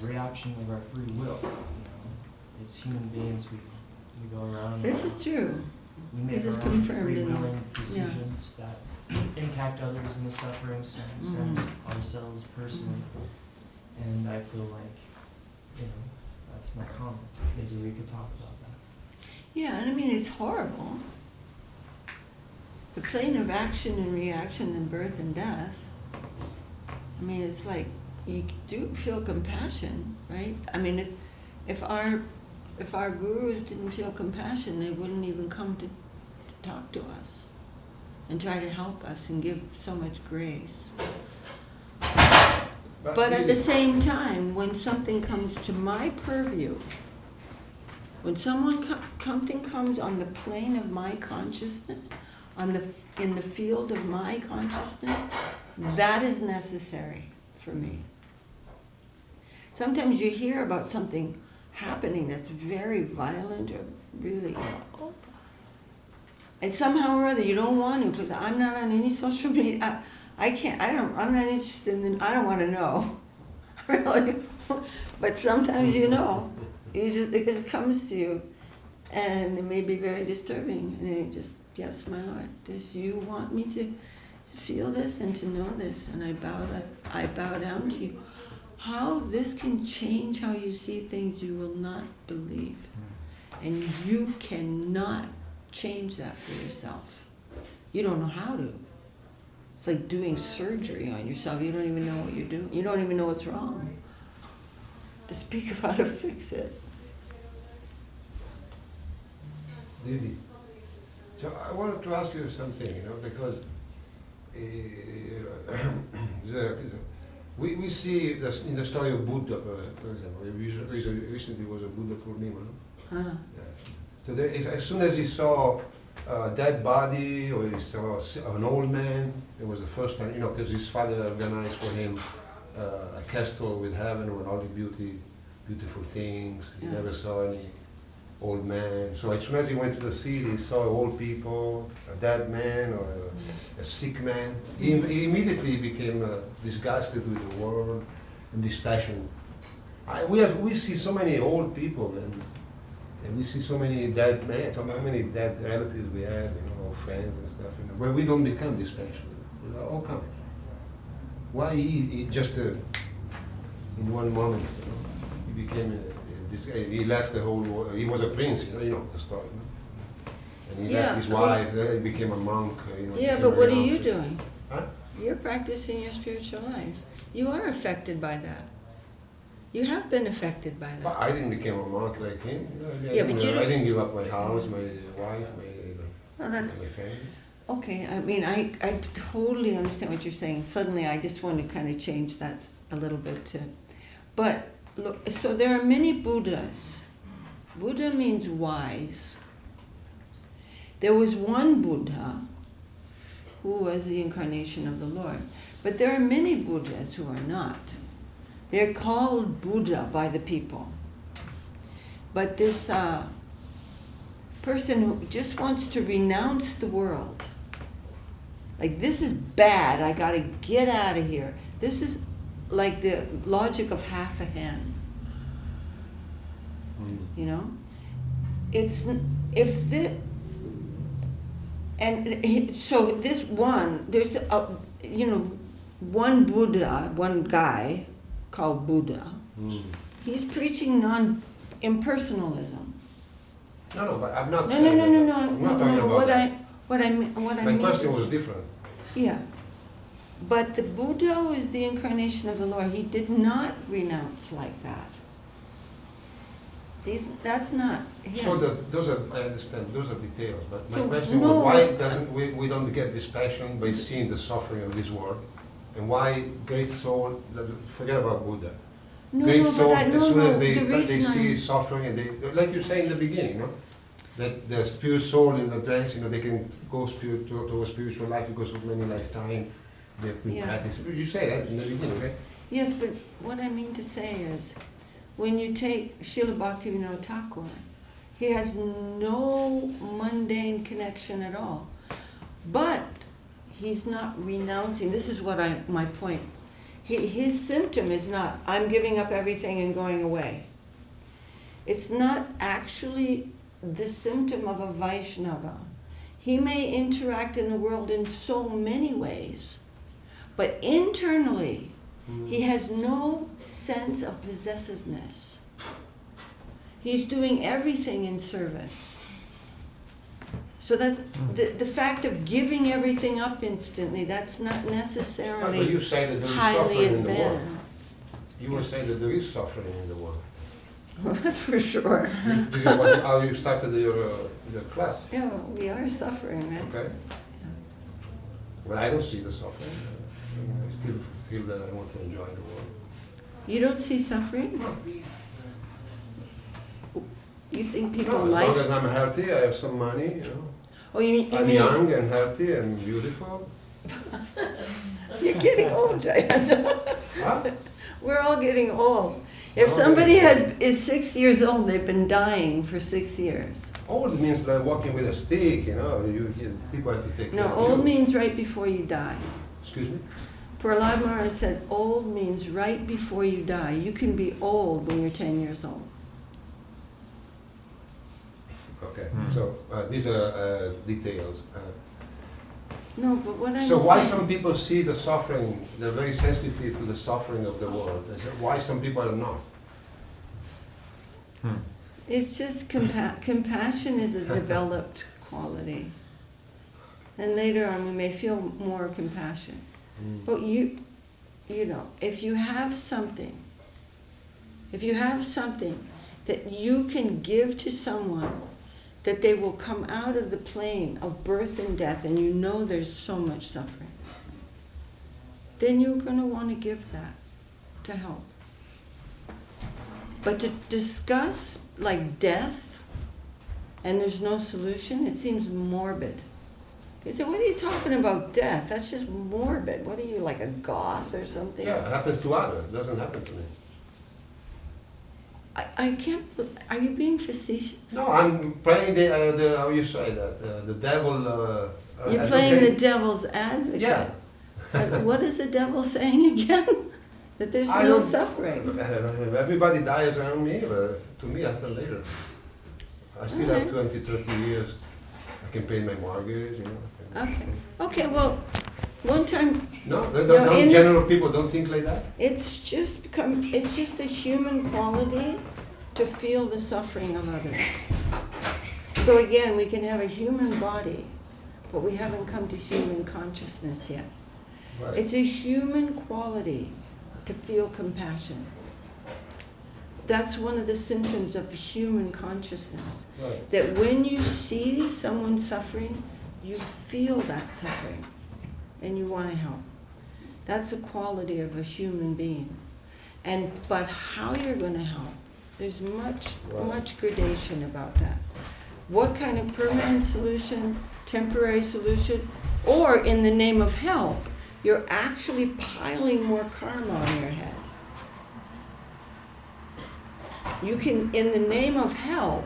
reaction of our free will. You know, as human beings, we go around. This is true. We make This is our own confirmed in the... free-willing decisions that impact others in the suffering sense and ourselves personally. And I feel like, you know, that's my comment. Maybe we could talk about that. Yeah, and I mean, it's horrible. The plane of action and reaction and birth and death. I mean, it's like, you do feel compassion, right? I mean, if our gurus didn't feel compassion, they wouldn't even come to talk to us and try to help us and give so much grace. But at the same time, when something comes to my purview, when something comes on the plane of my consciousness, in the field of my consciousness, that is necessary for me. Sometimes you hear about something happening that's very violent or really, and somehow or other you don't want to, because I'm not on any social media. I'm not interested in, I don't want to know, really. But sometimes you know, it just comes to you, and it may be very disturbing. And then you just, yes, my Lord, you want me to feel this and to know this, and I bow down to you. How this can change how you see things, you will not believe, and you cannot change that for yourself. You don't know how to. It's like doing surgery on yourself. You don't even know what you're doing. You don't even know what's wrong. To speak of how to fix it. Didi, so I wanted to ask you something, because we see this in the story of Buddha, for example. Recently was a Buddha Purnima. No? Huh. So as soon as he saw a dead body or he saw an old man, it was the first time, because his father organized for him a castle with heaven with all the beautiful things. He never saw any old man. So as soon as he went to the city, he saw old people, a dead man or a sick man. He immediately became disgusted with the world and dispassionate. We see so many old people and we see so many dead men, so many dead relatives we have, or friends and stuff, but we don't become dispassionate. How come? Why he just in one moment, he became he left the whole world. He was a prince, the story. And he Yeah, left his wife, then he became a monk. Yeah, became but what are very you monk. doing? Huh? You're practicing your spiritual life. You are affected by that. You have been affected by But that. I didn't become a monk like him. Yeah, but you I don't- didn't give up my house, my wife, Well, my that's, family. okay, I mean, I totally understand what you're saying. Suddenly, I just want to kind of change that a little bit too. But, look, so there are many Buddhas. Buddha means wise. There was one Buddha who was the incarnation of the Lord. But there are many Buddhas who are not. They're called Buddha by the people. But this person who just wants to renounce the world, like, this is bad, I gotta get out of here. This is like the logic of half a hen. You know? So this one, there's one Buddha, one guy called Buddha. He's preaching impersonalism. No, but I'm not. No. I'm not talking about What that. I My mean question is- was different. Yeah. But the Buddha, who is the incarnation of the Lord, he did not renounce like that. That's not him. So those are, I understand, those are details, but my So, question no. was, why doesn't we don't get this passion by seeing the suffering of this world? And why great soul, forget about Buddha. Great soul, as soon as they see suffering, and they, like you say in the beginning, that the spirit soul in advance, they can go to a spiritual life because of many lifetime, they've been practicing. You say that in the beginning, right? Yes, but what I mean to say is, when you take Srila Bhaktivinoda Thakur, he has no mundane connection at all. But he's not renouncing. This is what my point. His symptom is not, I'm giving up everything and going away. It's not actually the symptom of a Vaishnava. He may interact in the world in so many ways, but internally, he has no sense of possessiveness. He's doing everything in service. So that's the fact of giving everything up instantly, that's not But necessarily you say that there is highly suffering in the world. advanced. You were saying that there is suffering in the world. Well, that's for sure. This is how you started your class. Yeah, we are suffering, right? Okay. Well, I don't see the suffering. I still feel that I want to enjoy the world. You don't see suffering? You think people No, as like? long as I'm healthy, I have some money, Oh, you I'm mean young and healthy and beautiful. you're getting old, Jayant. Huh? We're all getting old. If No, somebody it's- is 6 years old, they've been dying for 6 years. Old means like walking with a stick, people have to take care No, of old you. means right before you die. Excuse me? Prahlad Maharaj said old means right before you die. You can be old when you're 10 years old. Okay, so these are details. No, but what I'm So why saying, some people see the suffering, they're very sensitive to the suffering of the world. I said, why some people are not? it's just compassion is a developed quality. And later on we may feel more compassion. But if you have something that you can give to someone, that they will come out of the plane of birth and death, and you know there's so much suffering, then you're going to want to give that to help. But to discuss like death and there's no solution, it seems morbid. You say, what are you talking about death? That's just morbid. What are you, like a goth or something? Yeah, it happens to others, it doesn't happen to me. I can't, are you being facetious? No, I'm playing the how you say that, the devil. You're playing the advocate. devil's advocate. Yeah. But what is the devil saying again? That there's I no don't- suffering. Everybody dies around me, but to me, until later. I still have Alright. 20, 30 years. I can pay my mortgage, Okay. Okay, well, one time, No, No, in this- general people don't think like that. it's just a human quality to feel the suffering of others. So again, we can have a human body, but we haven't come to human consciousness yet. Right. It's a human quality to feel compassion. That's one of the symptoms of human consciousness. Right. That when you see someone suffering, you feel that suffering and you want to help. That's a quality of a human being. But how you're going to help, there's much gradation about that. What kind of permanent solution, temporary solution, or in the name of help, you're actually piling more karma on your head. You can, in the name of help,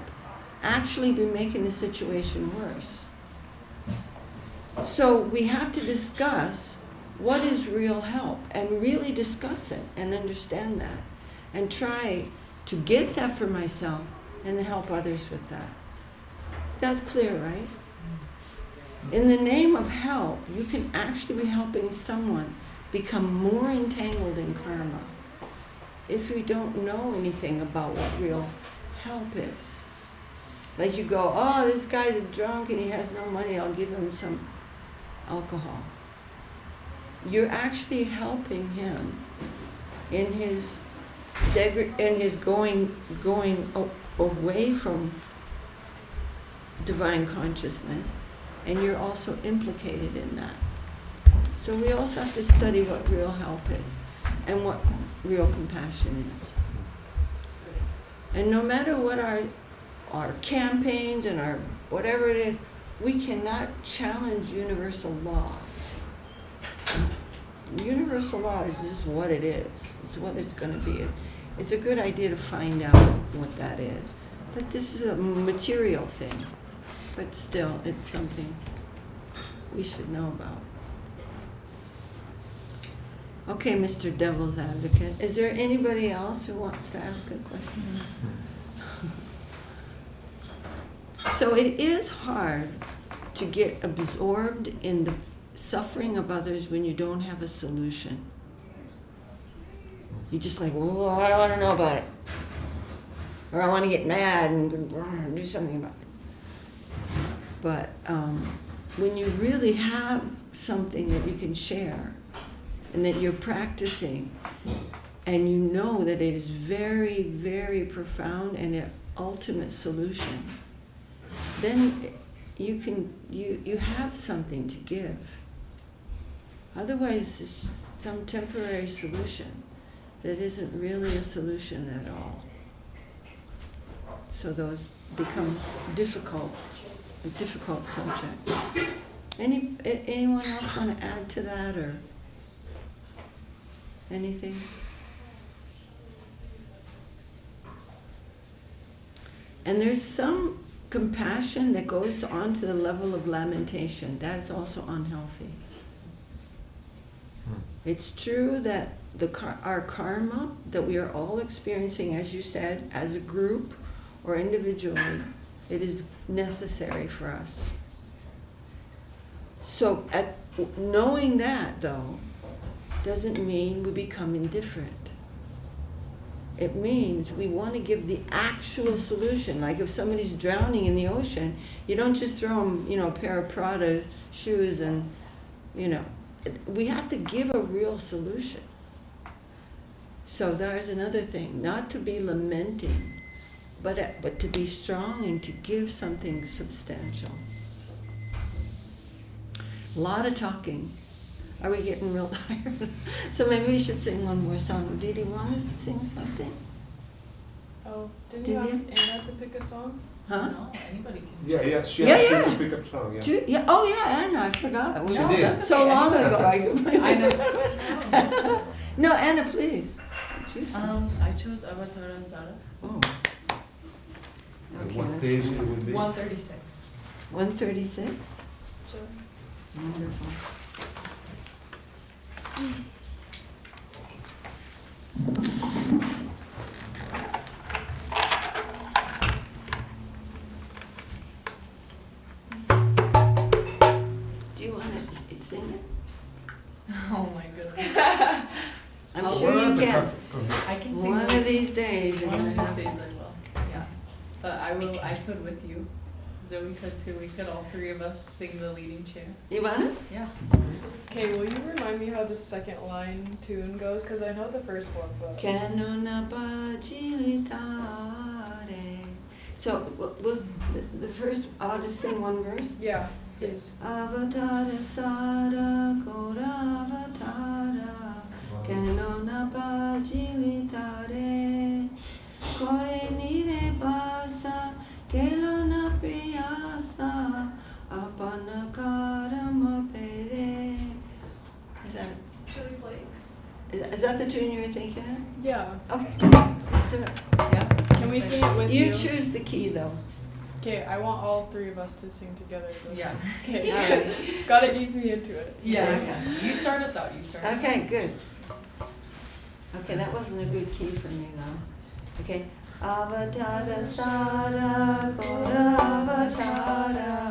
actually be making the situation worse. So we have to discuss what is real help and really discuss it and understand that and try to get that for myself and help others with that. That's clear, right? In the name of help, you can actually be helping someone become more entangled in karma if we don't know anything about what real help is. Like you go, oh, this guy's a drunk and he has no money, I'll give him some alcohol. You're actually helping him in his going away from divine consciousness, and you're also implicated in that. So we also have to study what real help is and what real compassion is. And no matter what our campaigns and our whatever it is, we cannot challenge universal law. Universal law is just what it is. It's what it's going to be. It's a good idea to find out what that is. But this is a material thing. But still, it's something we should know about. Okay, Mr. Devil's Advocate. Is there anybody else who wants to ask a question? So it is hard to get absorbed in the suffering of others when you don't have a solution. You're just like, well, I don't want to know about it. Or I want to get mad and do something about it. But when you really have something that you can share and that you're practicing and you know that it is very, very profound and an ultimate solution, then you have something to give. Otherwise, it's some temporary solution that isn't really a solution at all. So those become a difficult subject. Anyone else want to add to that or anything? And there's some compassion that goes on to the level of lamentation. That's also unhealthy. It's true that our karma that we are all experiencing, as you said, as a group or individually, it is necessary for us. So knowing that, though, doesn't mean we become indifferent. It means we want to give the actual solution. Like if somebody's drowning in the ocean, you don't just throw them, a pair of Prada shoes and, we have to give a real solution. So there's another thing, not to be lamenting, but to be strong and to give something substantial. A lot of talking. Are we getting real tired? So maybe we should sing one more song. Did you want to sing something? Oh, didn't Did you ask you? Anna to pick a song? Huh? No, anybody can. Yeah, she Yeah, asked yeah. you to pick up song, yeah. Yeah. Oh yeah, Anna, I forgot. She No, did. that's So okay. long ago. I know. No, Anna, please. Choose some. I chose Avatar Sara. Oh. Okay, What that's page it would be? 136. 136. Sure. Wonderful. Do you want to sing it? Oh my goodness. I'm I'll sure you can. I can sing One of these days you're One gonna of have these days I will. Yeah. But I could with you. So we could too. We could all three of us sing the leading chant. You wanna? Yeah. Okay, will you remind me how the second line tune goes? Because I know the first one, but... Que non facilitare. So was the first, I'll just sing one verse. Yeah, please. Avatara Sara Koravatara Que non facilitare Kore nire basa Che lona piasa Apanakarama pere. Chili flakes. Is that the tune you were thinking of? Yeah. Okay, let's do it. Yeah. Can we sing it with you? You choose the key though. Okay, I want all three of us to sing together. Though. Yeah. Okay. Alright. Gotta ease me into it. Yeah. Okay. You start us out. You start us out. Okay, good. Okay, that wasn't a good key for me though. Okay. Avatara Sara Kora Avatara.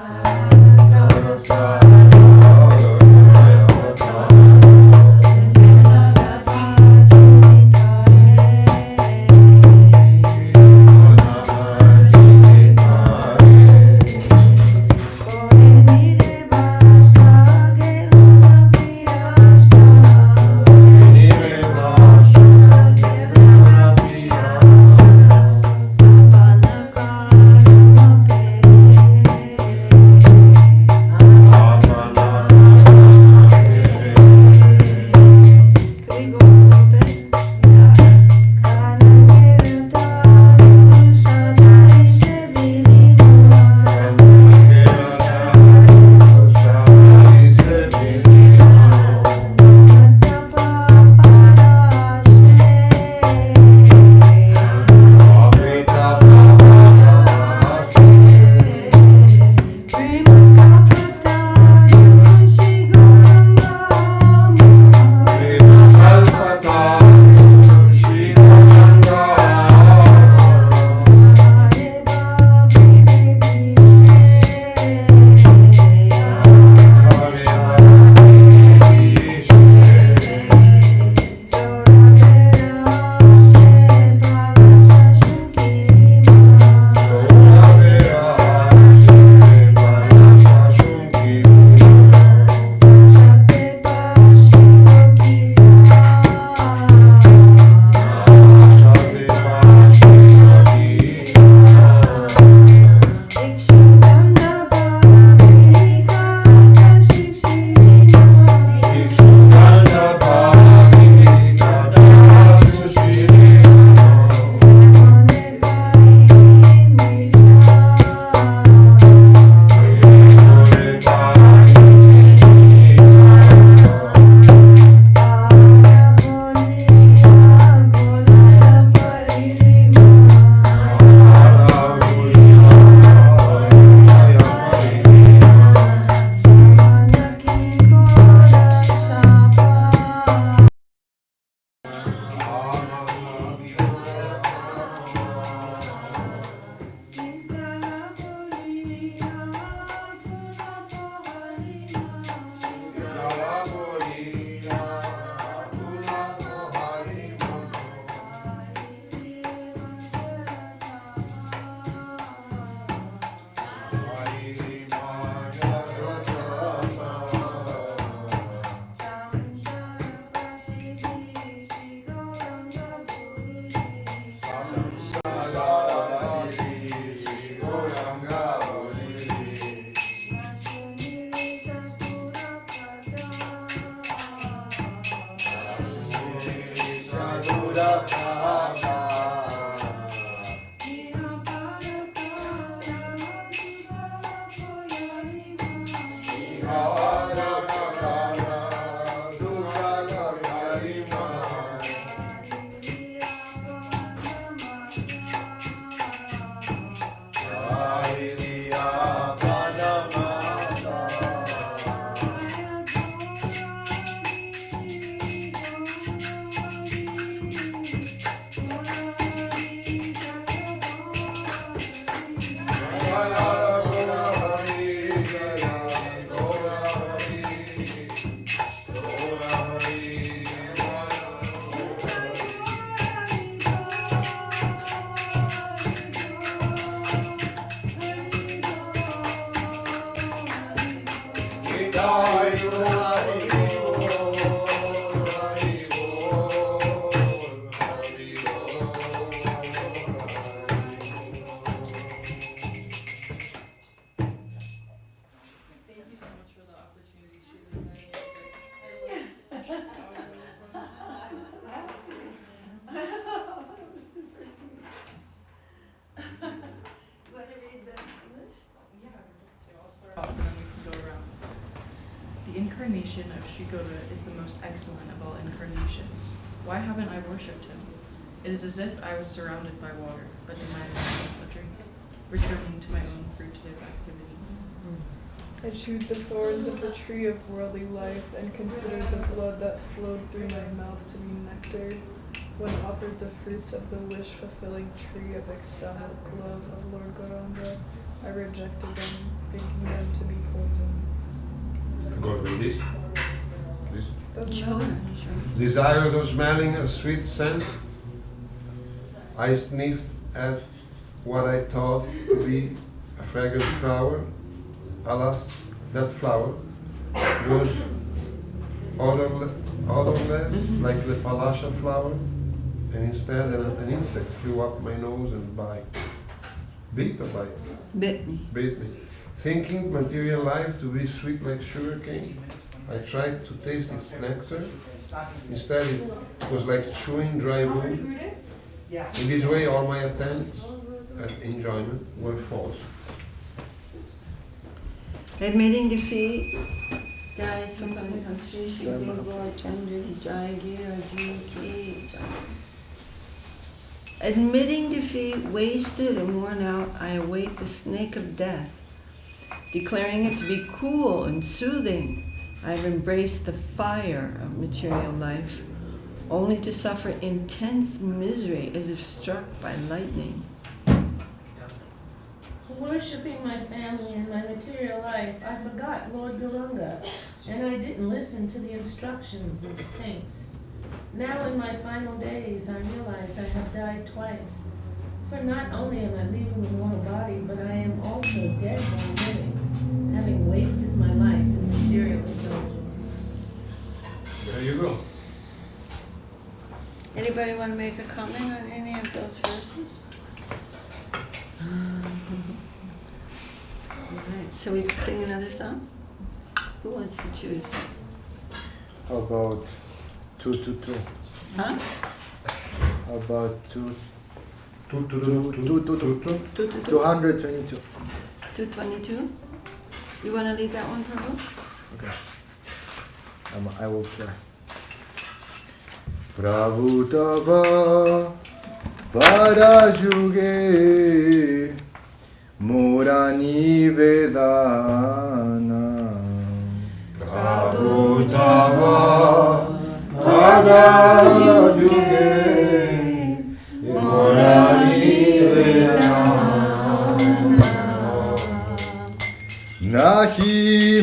Hare incarnation of Sri Gaura is the most excellent of all incarnations. Why haven't I worshipped him? It is as if I was surrounded by water, but denied myself a drink, returning to my own fruitive activity. I chewed the thorns of the tree of worldly life and considered the blood that flowed through my mouth to be nectar. When offered the fruits of the wish-fulfilling tree of ecstatic love of Lord Gauranga, I rejected them, thinking them to be poison. Goes with this. This. Doesn't matter. Desires of smelling a sweet scent. I sniffed at what I thought to be a fragrant flower. Alas, that flower was odorless like the palasha flower, and instead an insect flew up my nose and bit me. Thinking material life to be sweet like sugar cane, I tried to taste its nectar. Instead, it was like chewing dry wood. In this way, all my attempts at enjoyment were false. Admitting defeat, Jai Sri Sri Guru Chandra Jai Gira Ji. Admitting defeat, wasted and worn out, I await the snake of death. Declaring it to be cool and soothing, I have embraced the fire of material life, only to suffer intense misery as if struck by lightning. Worshipping my family and my material life, I forgot Lord Gauranga, and I didn't listen to the instructions of the saints. Now in my final days, I realize I have died twice. For not only am I leaving the mortal body, but I am also dead while living, having wasted my life in material indulgence. There you go. Anybody want to make a comment on any of those verses? Alright, shall we sing another song? Who wants to choose? How about 222? Huh? How about 222? 222? 222? You want to lead that one, Prabhu? Okay. I will try. Prabhu tava parajuge Murani Vedana Prabhu tava parajuge Murani Vedana Nahi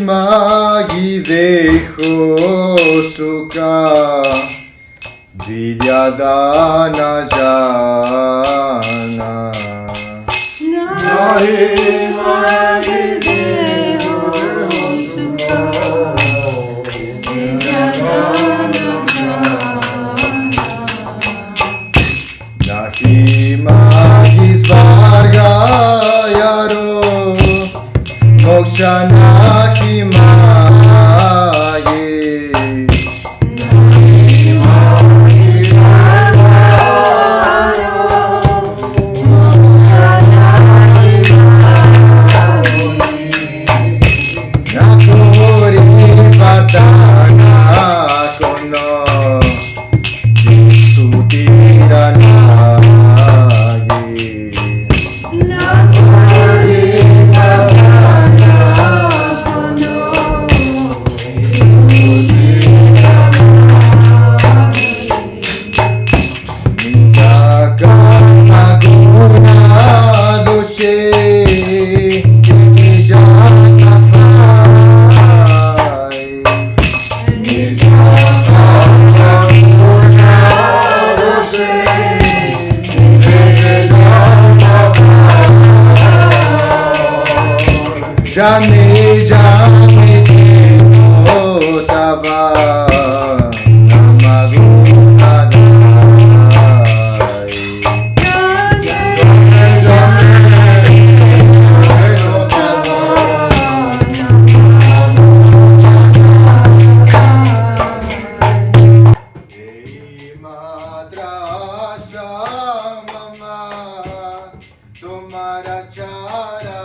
magi deho sukha Vidyadana jana Nahi magi deho sukha Vidyadana jana Nahi magi svarga yaro Moksha nahi magi Jani jani kino tava namagunadai Jani jani kino tava namagunadai Ei madrasa mama tumhara chara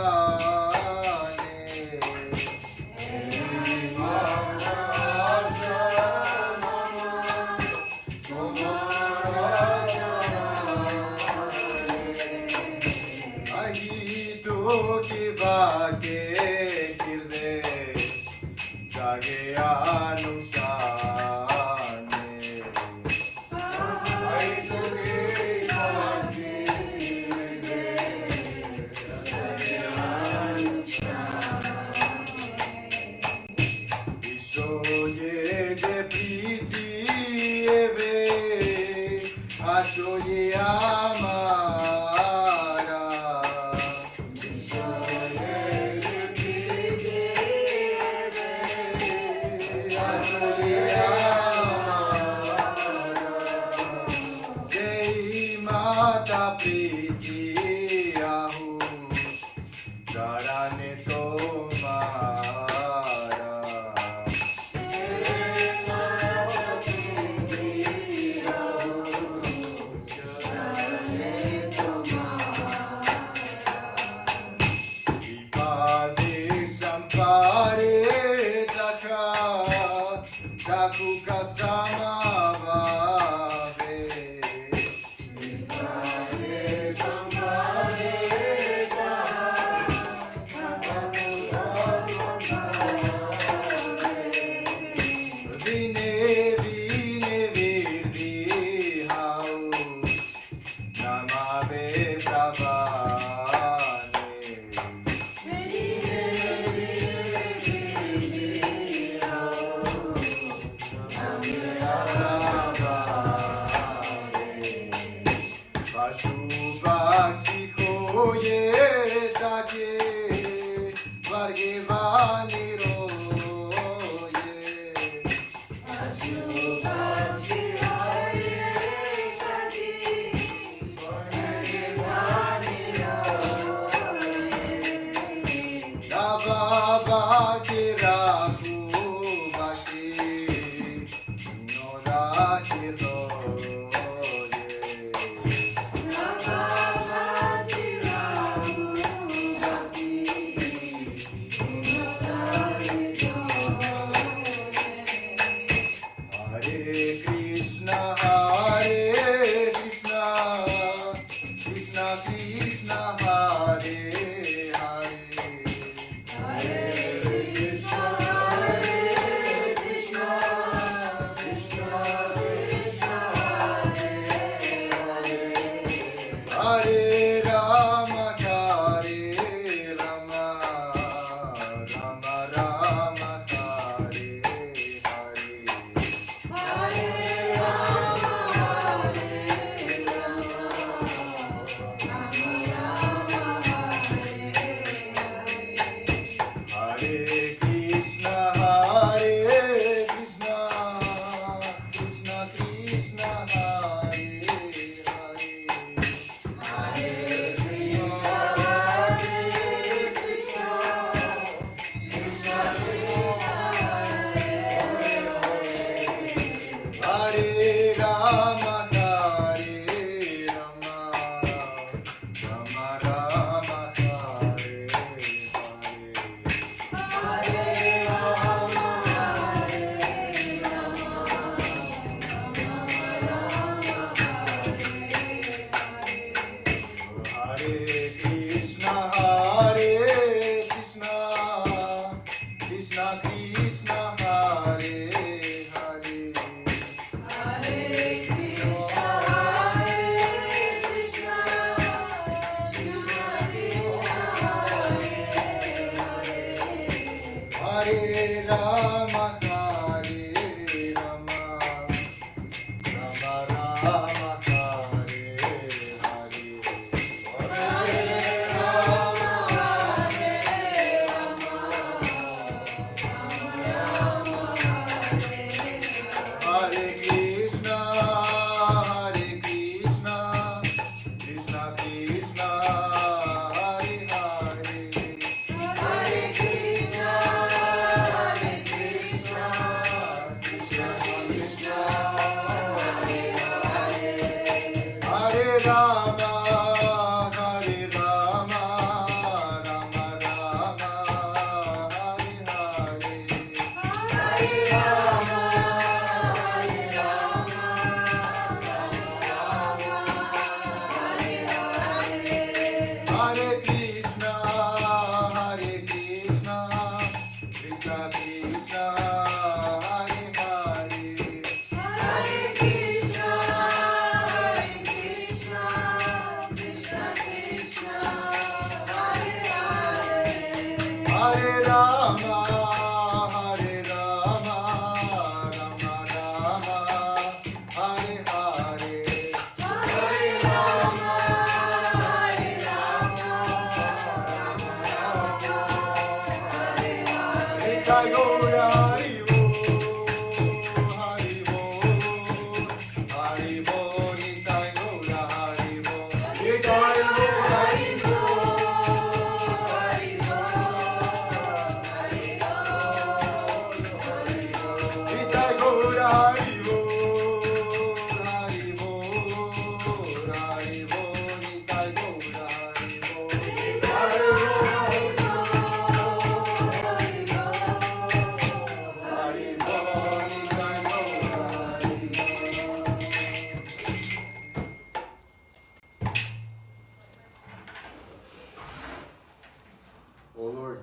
O Lord,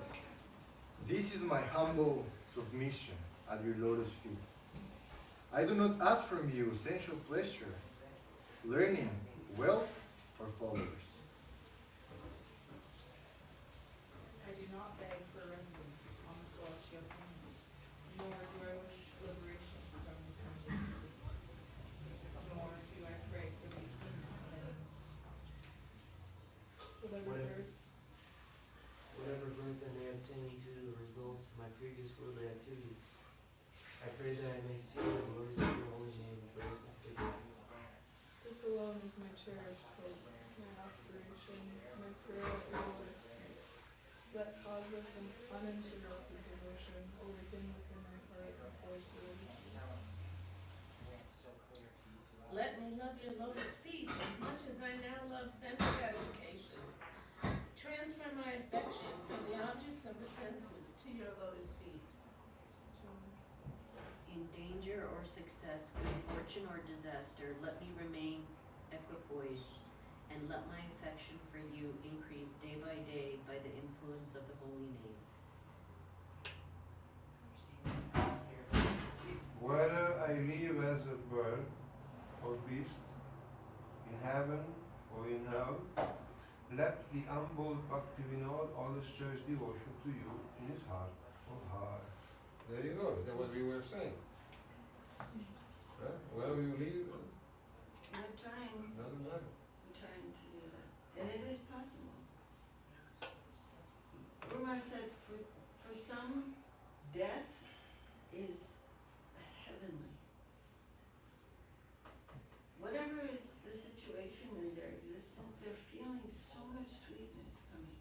this is my humble submission at your lotus feet. I do not ask from you sensual pleasure, learning, wealth, or followers. I do not beg for residence on the celestial planes, nor do I wish liberation from this consciousness, nor do I pray for the attainment of enemies. Whatever birth I may obtain due to the results of my previous worldly activities, I pray that I may see the glories of your holy name birth after birth. This alone is my cherished hope, my aspiration, my prayer at your lotus feet. Let causeless and uninterrupted devotion awaken within my heart a fourth religion. Let me love your lotus feet as much as I now love sense gratification. Transfer my affection from the objects of the senses to your lotus feet. In danger or success, good fortune or disaster, let me remain equipoised, and let my affection for you increase day by the influence of the holy name. Whether I live as a bird or beast, in heaven or in hell, let the humble Bhakti Vinod always cherish devotion to you in his heart or heart. There you go, that's what we were saying. Wherever you live, We're trying. doesn't matter. I'm trying to do that. And it is possible. Umar said for some, death is heavenly. Whatever is the situation in their existence, they're feeling so much sweetness coming.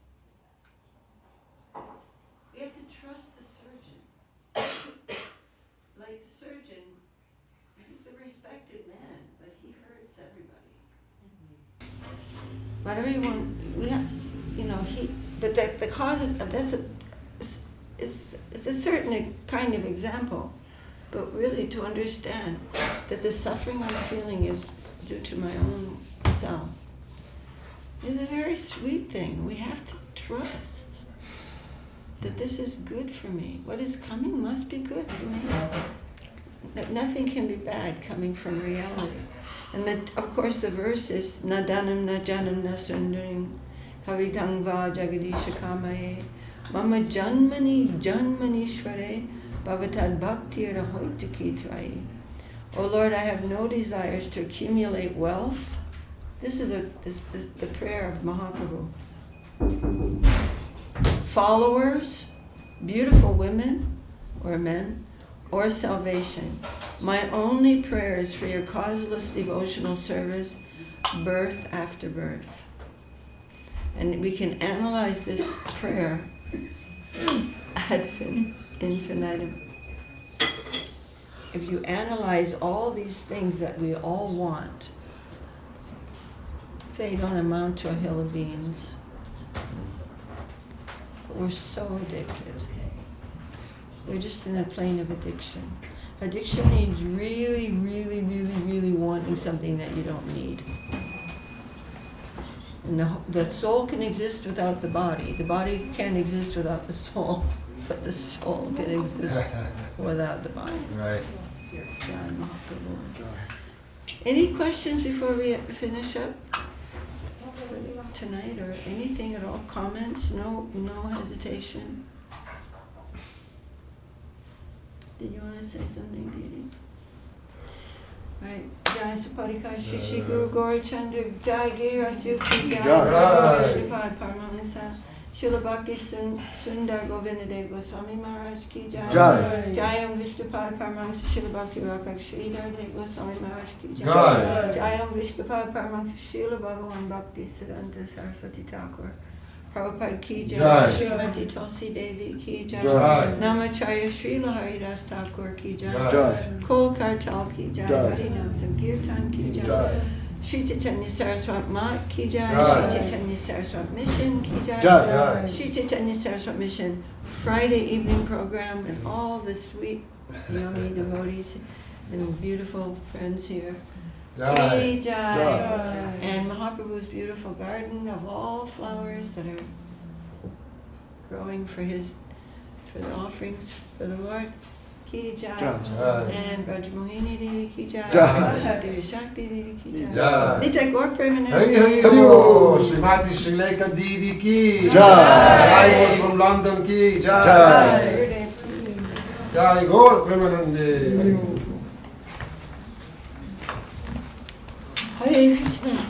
We have to trust the surgeon. Like the surgeon, he's a respected man, but he hurts everybody. Whatever you want, we have, but the cause of that's it's a certain kind of example, but really to understand that the suffering I'm feeling is due to my own self is a very sweet thing. We have to trust that this is good for me. What is coming must be good for me. That nothing can be bad coming from reality. And that, of course, the verse is na danam na janam na sundarim kavidang va jagadisha kamaye mama janmani janmanishvare bhavatad bhakti rahoitukitvaye. O Lord, I have no desires to accumulate wealth. This is the prayer of Mahaprabhu. Followers, beautiful women or men, or salvation. My only prayer is for your causeless devotional service, birth after birth. And we can analyze this prayer ad infinitum. If you analyze all these things that we all want, they don't amount to a hill of beans. But we're so addicted. We're just in a plane of addiction. Addiction means really, really, really, really wanting something that you don't need. And the soul can exist without the body. The body can't exist without the soul, but the soul can exist without the body. Right. Any questions before we finish up for tonight, or anything at all? Comments? No hesitation. Did you want to say something, Didi? Right. Jai Supadika Shishi Guru Gauri Chandra Jai Gira Juki Jai Shripad Paramahansa Srila Bhakti Sundar Govindadev Goswami Maharaj ki jai. Jai. Jayam Vishnupada Paramahamsa Srila Bhakti Rakak Sridhar Dev Goswami Maharaj ki jai. Jai. Jayam Vishnupada Paramahamsa Srila Bhagavan Bhakti Siddhanta Saraswati Thakur Prabhupada ki jai. Jai. Srimati Tulsi Devi ki jai. Jai. Namacharya Srila Haridas Thakur ki jai. Jai. Kol Kartal ki jai. Jai. Harinam Sankirtan ki jai. Jai. Shri Chaitanya Saraswat Mat ki jai. Jai. Shri Chaitanya Saraswat Mission ki jai. Jai. Shri Chaitanya Saraswat Mission Friday evening program and all the sweet, yummy devotees and beautiful friends here. Jai. Ki jai. Jai. And Mahaprabhu's beautiful garden of all flowers that are growing for the offerings for the Lord. Ki jai. Jai. And Brajamohini Devi ki jai. Jai. Devi Shakti Devi ki jai. Jai. Nitai Gaur Premanand. Hari Hari Hari Ho, Ho. Srimati Srileka Didi ki. Jai. I was from London ki. Jai. Jai. Jai Gaur Premanande. Hare Krishna.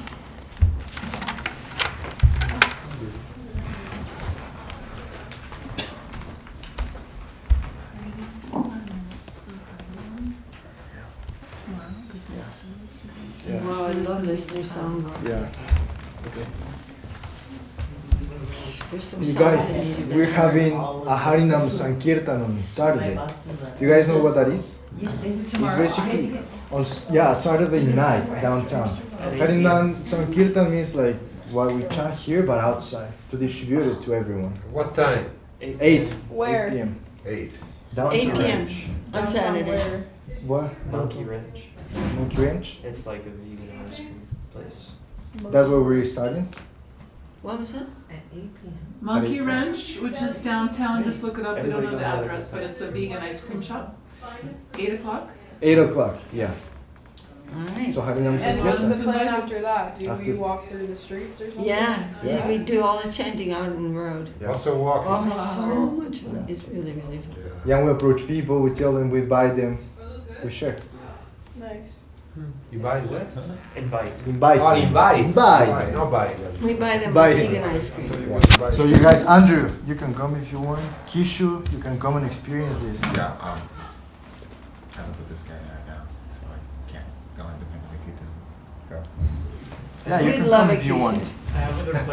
Yeah. Wow, I love this new song. Yeah. There's some You songs guys, that need we're that. having a Harinam Sankirtan on Saturday. Do you guys know what that is? It's basically on Saturday night downtown. Harinam Sankirtan means like what we chant here but outside to distribute it to everyone. What time? 8 Where? 8 p.m. 8. Downtown 8 p.m. Ranch. on Saturday. Where? What? Monkey Ranch. Monkey Ranch? It's like a vegan ice cream place. That's where we're starting? What was that? At 8 p.m. Monkey Wrench, which is downtown, just look it up, we don't know Everybody the goes there address, at but it's a vegan ice cream shop. 8 o'clock? 8 o'clock, yeah. Alright. So Harinam And what's the Sankirtan? plan after that? Do After- we walk through the streets or something? Yeah, we do all the chanting out on the road. Lots of walking. Oh, so much fun. It's really, really fun. Yeah, we approach people, we tell them, we buy them, we share. Nice. You buy what? Invite. Invite. Oh, invite. Invite. Not buy them. We buy them Buy vegan them. ice cream. You want to buy So you guys, Andrew, you can come if you want. Kishu, you can come and experience this. Yeah, trying to put this guy down, so I can't go independently if he doesn't go. Yeah, you We'd can love come it, if you Kishu. want. I have other plans.